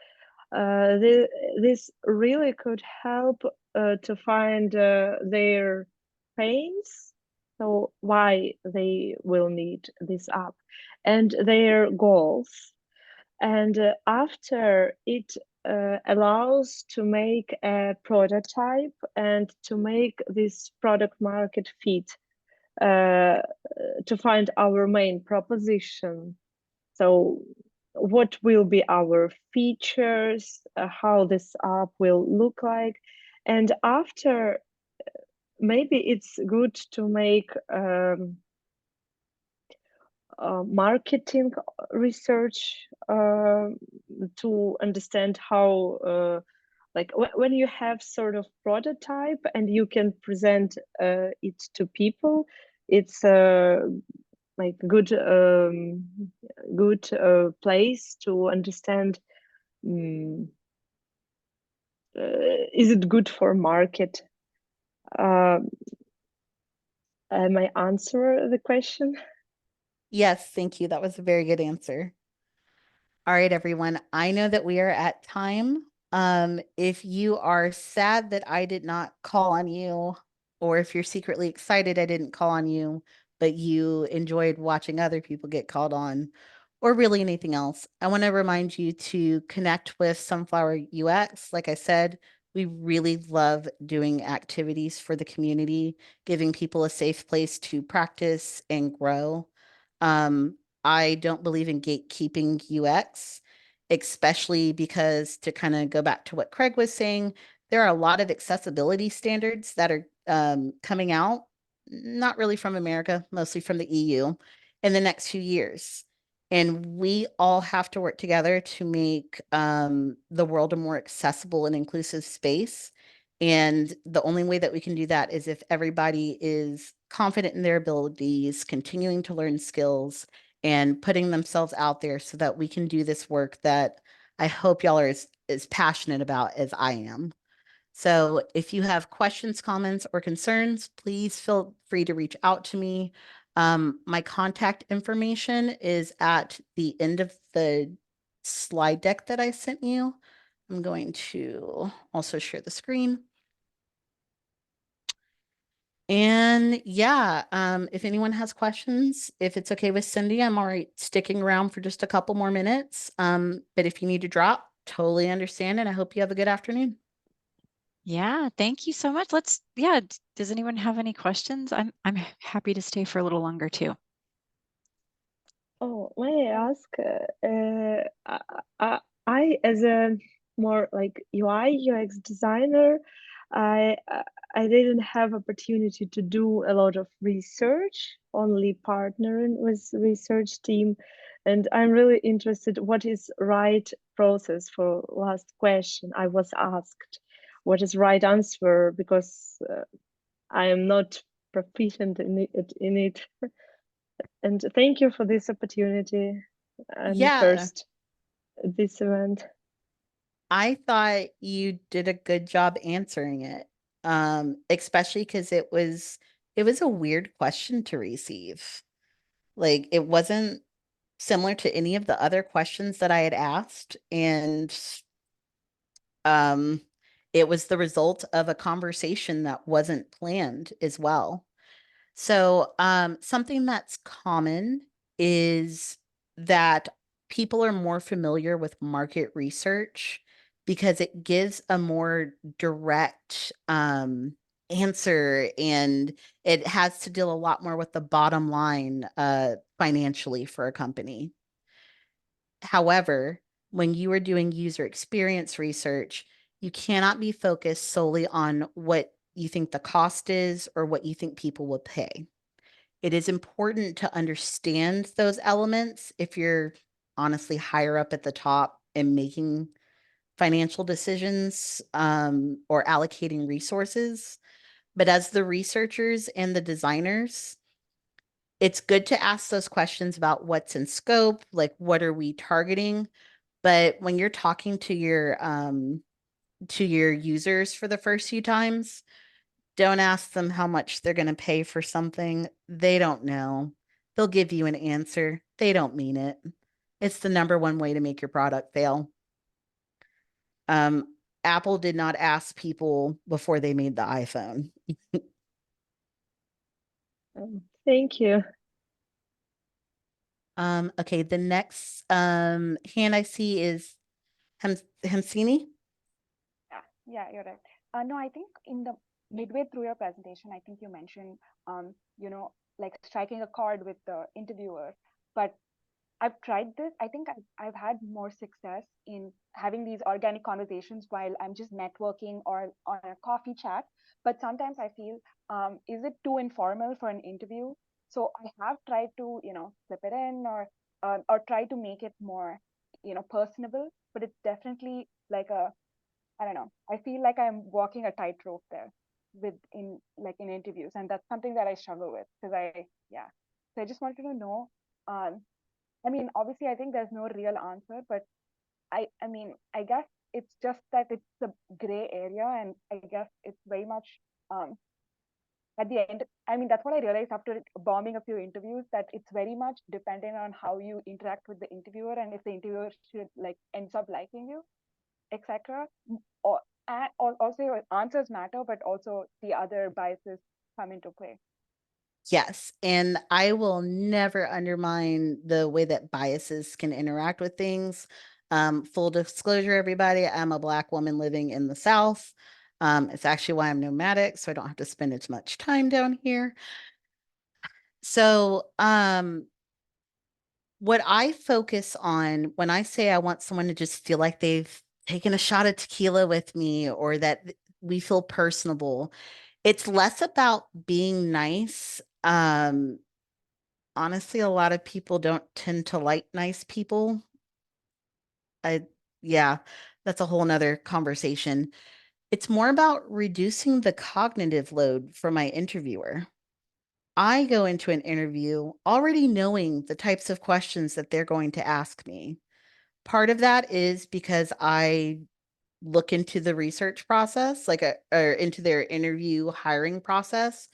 this really could help to find their pains, so why they will need this app, and their goals. And after it allows to make a prototype and to make this product market fit, uh, to find our main proposition. So what will be our features, how this app will look like. And after, maybe it's good to make marketing research to understand how like when you have sort of prototype and you can present it to people, it's like good place to understand, is it good for market. Am I answer the question? Yes, thank you. That was a very good answer. All right, everyone. I know that we are at time. If you are sad that I did not call on you, or if you're secretly excited I didn't call on you, but you enjoyed watching other people get called on, or really anything else, I want to remind you to connect with Sunflower UX. Like I said, we really love doing activities for the community, giving people a safe place to practice and grow. I don't believe in gatekeeping UX, especially because, to kind of go back to what Craig was saying, there are a lot of accessibility standards that are coming out, not really from America, mostly from the EU, in the next few years. And we all have to work together to make the world a more accessible and inclusive space. And the only way that we can do that is if everybody is confident in their abilities, continuing to learn skills, and putting themselves out there so that we can do this work that I hope y'all are as passionate about as I am. So if you have questions, comments, or concerns, please feel free to reach out to me. My contact information is at the end of the slide deck that I sent you. I'm going to also share the screen. And yeah, if anyone has questions, if it's okay with Cindy, I'm all right sticking around for just a couple more minutes. But if you need to drop, totally understand, and I hope you have a good afternoon. Yeah, thank you so much. Does anyone have any questions? I'm happy to stay for a little longer too. Oh, may I ask, as a more like UI UX designer, I uh, I didn't have opportunity to do a lot of research, only partnering with research team, and I'm really interested what is right process for last question I was asked. What is right answer because I am not proficient in it. And thank you for this opportunity and Yeah, first this event. I thought you did a good job answering it. Especially because it was a weird question to receive. Like it wasn't similar to any of the other questions that I had asked, and um it was the result of a conversation that wasn't planned as well. So, something that's common is that people are more familiar with market research because it gives a more direct answer, and it has to deal a lot more with the bottom line financially for a company. However, when you are doing user experience research, you cannot be focused solely on what you think the cost is or what you think people will pay. It is important to understand those elements if you're honestly higher up at the top and making financial decisions or allocating resources. But as the researchers and the designers, it's good to ask those questions about what's in scope, like what are we targeting? But when you're talking to your users for the first few times, don't ask them how much they're going to pay for something. They don't know. They'll give you an answer. They don't mean it. It's the number one way to make your product fail. Um, Apple did not ask people before they made the iPhone. Thank you. Okay, the next hand I see is Hamsini. Yeah, you're right. No, I think in the midway through your presentation, I think you mentioned, like striking a chord with the interviewer. But I've tried this. I think I've had more success in having these organic conversations while I'm just networking or on a coffee chat. But sometimes I feel, is it too informal for an interview? So I have tried to, slip it in or try to make it more, personable. But it's definitely like I don't know. I feel like I'm walking a tightrope there in interviews, and that's something that I struggle with because yeah. So I just wanted to know. Um, I mean, obviously, I think there's no real answer, but I mean, I guess it's just that it's a gray area, and I guess it's very much um at the end. I mean, that's what I realized after bombing a few interviews that it's very much dependent on how you interact with the interviewer and if the interviewer should like ends up liking you, etc. Or or also your answers matter, but also the other biases come into play. Yes, and I will never undermine the way that biases can interact with things. Full disclosure, everybody, I'm a Black woman living in the South. It's actually why I'm nomadic, so I don't have to spend as much time down here. So, what I focus on when I say I want someone to just feel like they've taken a shot of tequila with me or that we feel personable, it's less about being nice. Honestly, a lot of people don't tend to like nice people. I, yeah, that's a whole nother conversation. It's more about reducing the cognitive load for my interviewer. I go into an interview already knowing the types of questions that they're going to ask me. Part of that is because I look into the research process, or into their interview hiring process.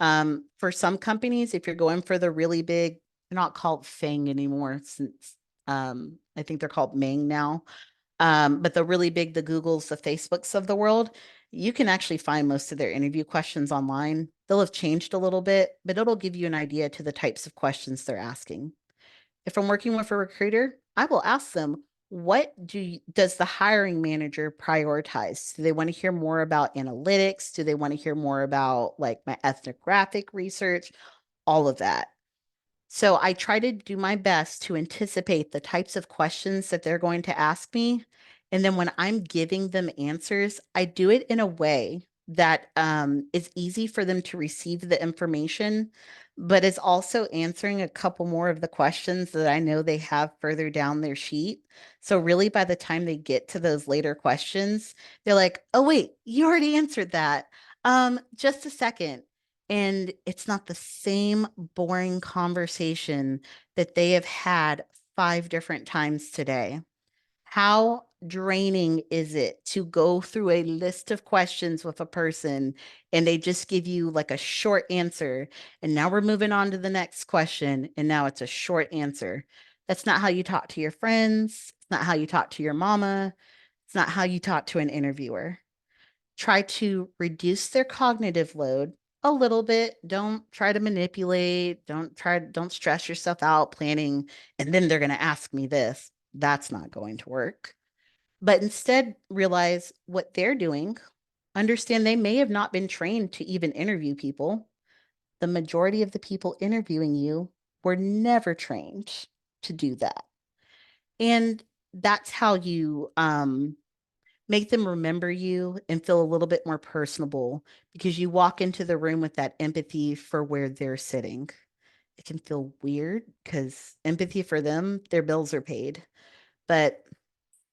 For some companies, if you're going for the really big, they're not called FANG anymore since I think they're called Mang now. But the really big, the Googles, the Facebooks of the world, you can actually find most of their interview questions online. They'll have changed a little bit, but it'll give you an idea to the types of questions they're asking. If I'm working with a recruiter, I will ask them, does the hiring manager prioritize? Do they want to hear more about analytics? Do they want to hear more about like my ethnographic research? All of that. So I try to do my best to anticipate the types of questions that they're going to ask me. And then when I'm giving them answers, I do it in a way that is easy for them to receive the information, but is also answering a couple more of the questions that I know they have further down their sheet. So really, by the time they get to those later questions, they're like, oh, wait, you already answered that. Just a second. And it's not the same boring conversation that they have had 5 different times today. How draining is it to go through a list of questions with a person and they just give you like a short answer? And now we're moving on to the next question. And now it's a short answer. That's not how you talk to your friends. It's not how you talk to your mama. It's not how you talk to an interviewer. Try to reduce their cognitive load a little bit. Don't try to manipulate. Don't stress yourself out planning. And then they're going to ask me this. That's not going to work. But instead, realize what they're doing. Understand they may have not been trained to even interview people. The majority of the people interviewing you were never trained to do that. And that's how you make them remember you and feel a little bit more personable because you walk into the room with that empathy for where they're sitting. It can feel weird because empathy for them, their bills are paid. But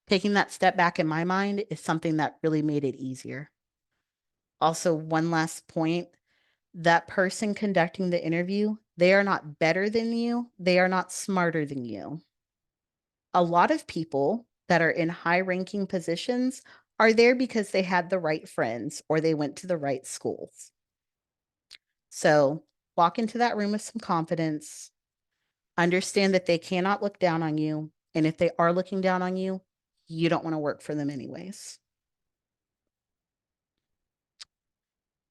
taking that step back in my mind is something that really made it easier. Also, one last point, that person conducting the interview, they are not better than you, they are not smarter than you. A lot of people that are in high ranking positions are there because they had the right friends or they went to the right schools. So walk into that room with some confidence, understand that they cannot look down on you. And if they are looking down on you, you don't want to work for them anyways.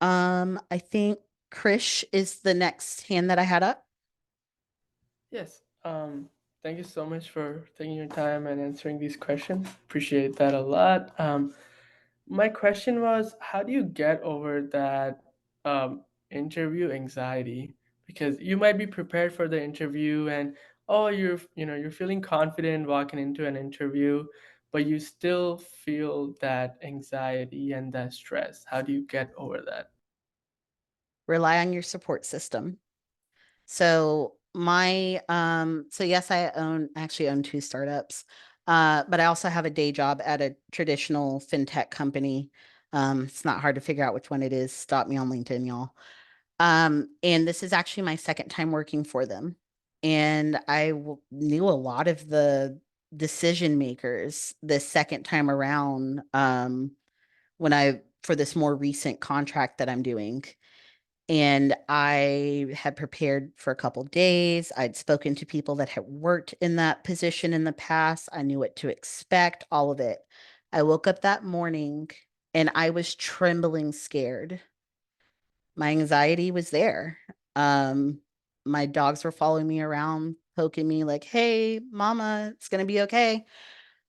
I think Krish is the next hand that I had up. Yes. Thank you so much for taking your time and answering these questions. Appreciate that a lot. My question was, how do you get over that interview anxiety? Because you might be prepared for the interview and oh, you're feeling confident walking into an interview, but you still feel that anxiety and that stress. How do you get over that? Rely on your support system. So yes, I actually own 2 startups. But I also have a day job at a traditional fintech company. It's not hard to figure out which one it is. Stop me on LinkedIn, y'all. And this is actually my second time working for them. And knew a lot of the decision makers the second time around, for this more recent contract that I'm doing. And I had prepared for a couple days. I'd spoken to people that had worked in that position in the past. I knew what to expect, all of it. I woke up that morning and I was trembling scared. My anxiety was there. Um, my dogs were following me around, poking me like, hey, mama, it's going to be okay.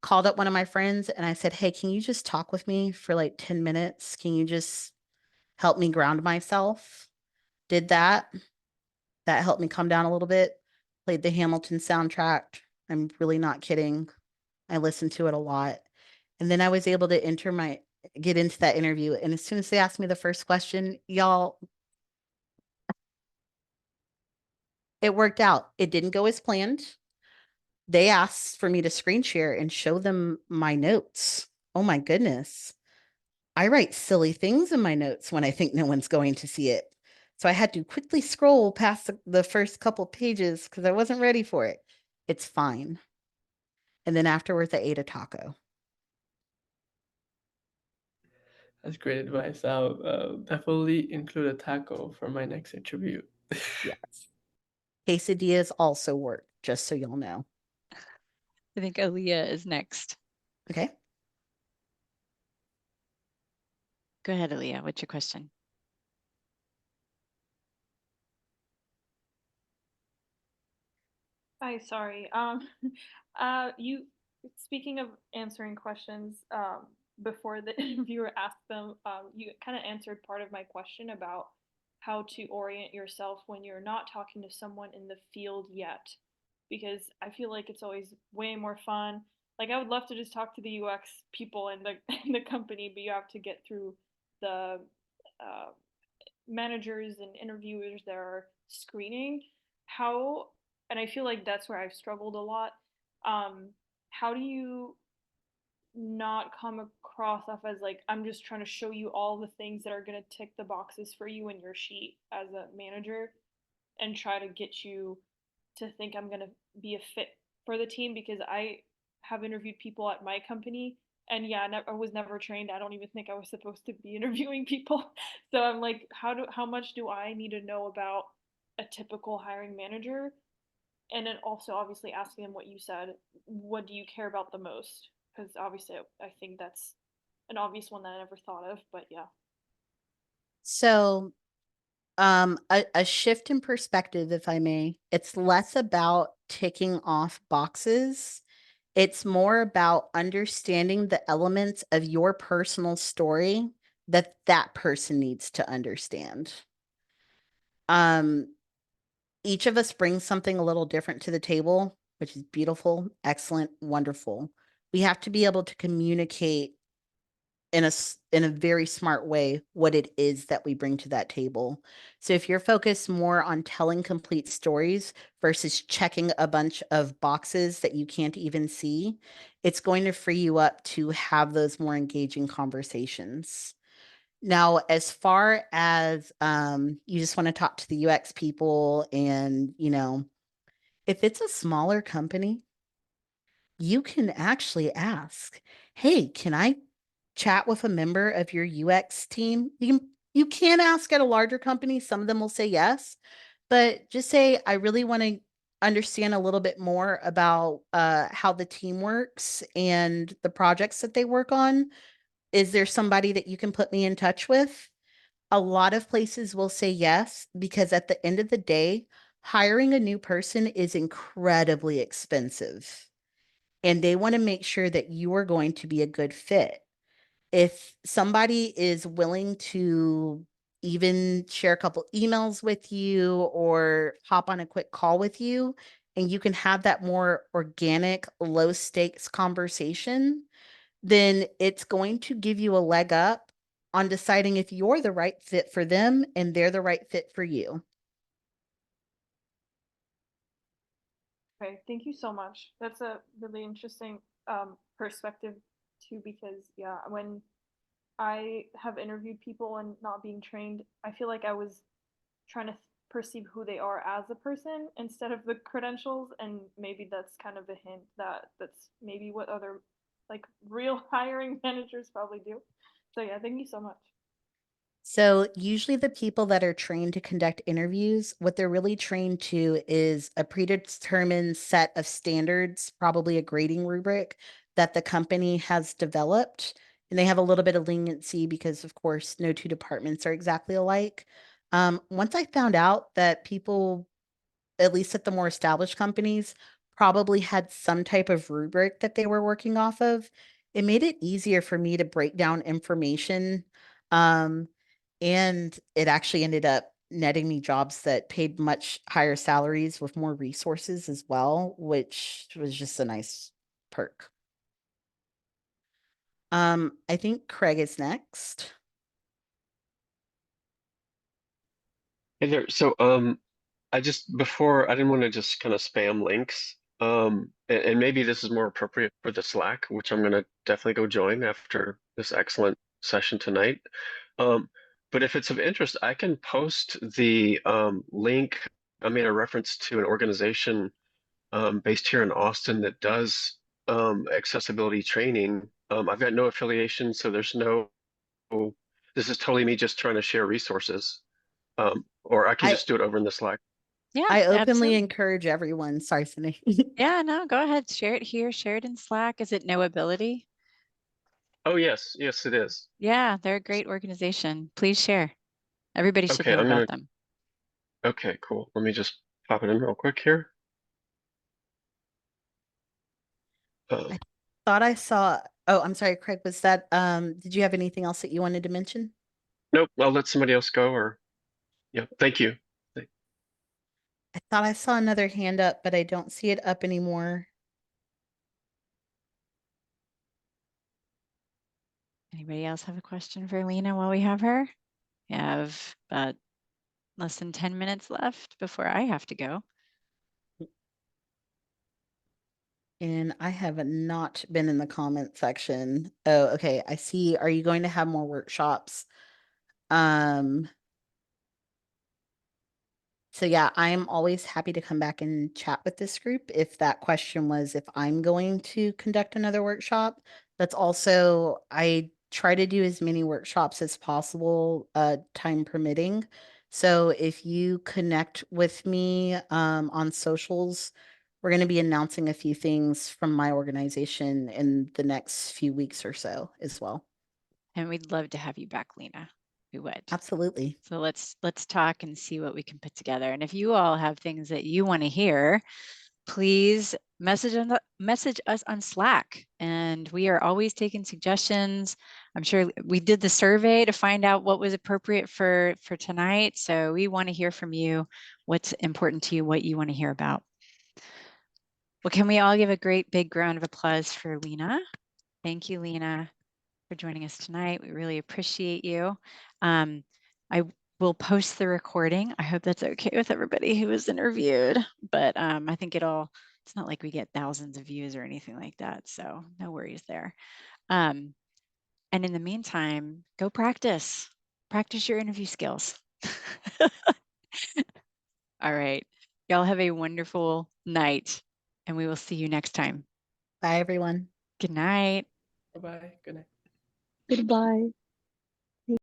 Called up one of my friends and I said, hey, can you just talk with me for like 10 minutes? Can you just help me ground myself? Did that. That helped me calm down a little bit. Played the Hamilton soundtrack. I'm really not kidding. I listened to it a lot. And then I was able to get into that interview. And as soon as they asked me the first question, y'all, it worked out. It didn't go as planned. They asked for me to screen share and show them my notes. Oh my goodness. I write silly things in my notes when I think no one's going to see it. So I had to quickly scroll past the first couple pages because I wasn't ready for it. It's fine. And then afterwards, I ate a taco. That's great advice. I'll definitely include a taco for my next interview. Yes. Quesadillas also work, just so y'all know. I think Aaliyah is next. Okay. Go ahead, Aaliyah. What's your question? Hi, sorry. You speaking of answering questions, before the interviewer asked them, you kind of answered part of my question about how to orient yourself when you're not talking to someone in the field yet. Because I feel like it's always way more fun. Like I would love to just talk to the UX people in the in the company, but you have to get through the uh, managers and interviewers that are screening. How, and I feel like that's where I've struggled a lot. Um, how do you not come across off as like I'm just trying to show you all the things that are going to tick the boxes for you in your sheet as a manager and try to get you to think I'm going to be a fit for the team? Because I have interviewed people at my company and yeah, I was never trained. I don't even think I was supposed to be interviewing people. So I'm like, how much do I need to know about a typical hiring manager? And then also obviously asking them what you said, what do you care about the most? Because obviously I think that's an obvious one that I never thought of, but yeah. So, a shift in perspective, if I may, it's less about ticking off boxes. It's more about understanding the elements of your personal story that that person needs to understand. Each of us brings something a little different to the table, which is beautiful, excellent, wonderful. We have to be able to communicate in a very smart way what it is that we bring to that table. So if you're focused more on telling complete stories versus checking a bunch of boxes that you can't even see, it's going to free you up to have those more engaging conversations. Now, as far as you just want to talk to the UX people and, if it's a smaller company, you can actually ask, "Hey, can I chat with a member of your UX team?" You can ask at a larger company, some of them will say yes, but just say, "I really want to understand a little bit more about how the team works and the projects that they work on. Is there somebody that you can put me in touch with?" A lot of places will say yes, because at the end of the day, hiring a new person is incredibly expensive and they want to make sure that you are going to be a good fit. If somebody is willing to even share a couple emails with you or hop on a quick call with you, and you can have that more organic, low stakes conversation, then it's going to give you a leg up on deciding if you're the right fit for them and they're the right fit for you. Okay, thank you so much. That's a really interesting perspective too, because yeah, when I have interviewed people and not being trained, I feel like I was trying to perceive who they are as a person instead of the credentials, and maybe that's kind of a hint that that's maybe what other like real hiring managers probably do. So yeah, thank you so much. So usually the people that are trained to conduct interviews, what they're really trained to is a predetermined set of standards, probably a grading rubric that the company has developed. And they have a little bit of leniency because, of course, no two departments are exactly alike. Once I found out that people, at least at the more established companies, probably had some type of rubric that they were working off of, it made it easier for me to break down information. Um, and it actually ended up netting me jobs that paid much higher salaries with more resources as well, which was just a nice perk. I think Craig is next. Hey there. So, I just before I didn't want to just kind of spam links. And maybe this is more appropriate for the Slack, which I'm gonna definitely go join after this excellent session tonight. Um, but if it's of interest, I can post the link. I made a reference to an organization based here in Austin that does accessibility training. I've got no affiliation, so there's no. This is totally me just trying to share resources. Or I can I just do it over in the Slack. Yeah, I openly absolutely. encourage everyone. Sorry, Cindy. Yeah, no, go ahead. Share it here, share it in Slack. Is it Knowability? Oh, yes. Yes, it is. Yeah, they're a great organization. Please share. Everybody should Okay, know I'm about gonna, them. okay, cool. Let me just pop it in real quick here. I thought I saw, oh, I'm sorry, Craig, was that, did you have anything else that you wanted to mention? Nope, I'll let somebody else go or, yeah, thank you. I thought I saw another hand up, but I don't see it up anymore. Anybody else have a question for Lena while we have her? We have about less than 10 minutes left before I have to go. And I have not been in the comment section. Oh, okay. I see. Are you going to have more workshops? So yeah, I'm always happy to come back and chat with this group. If that question was if I'm going to conduct another workshop, that's also, I try to do as many workshops as possible, time permitting. So if you connect with me on socials, we're going to be announcing a few things from my organization in the next few weeks or so as well. And we'd love to have you back, Lena. We would. Absolutely. So let's talk and see what we can put together. And if you all have things that you want to hear, please message us on Slack. And we are always taking suggestions. I'm sure we did the survey to find out what was appropriate for tonight. So we want to hear from you, what's important to you, what you want to hear about. Well, can we all give a great big round of applause for Lena? Thank you, Lena, for joining us tonight. We really appreciate you. I will post the recording. I hope that's okay with everybody who was interviewed, but I think it's not like we get thousands of views or anything like that, so no worries there. And in the meantime, go practice your interview skills. All right, y'all have a wonderful night, and we will see you next time. Bye, everyone. Good night. Bye-bye. Good night. Goodbye.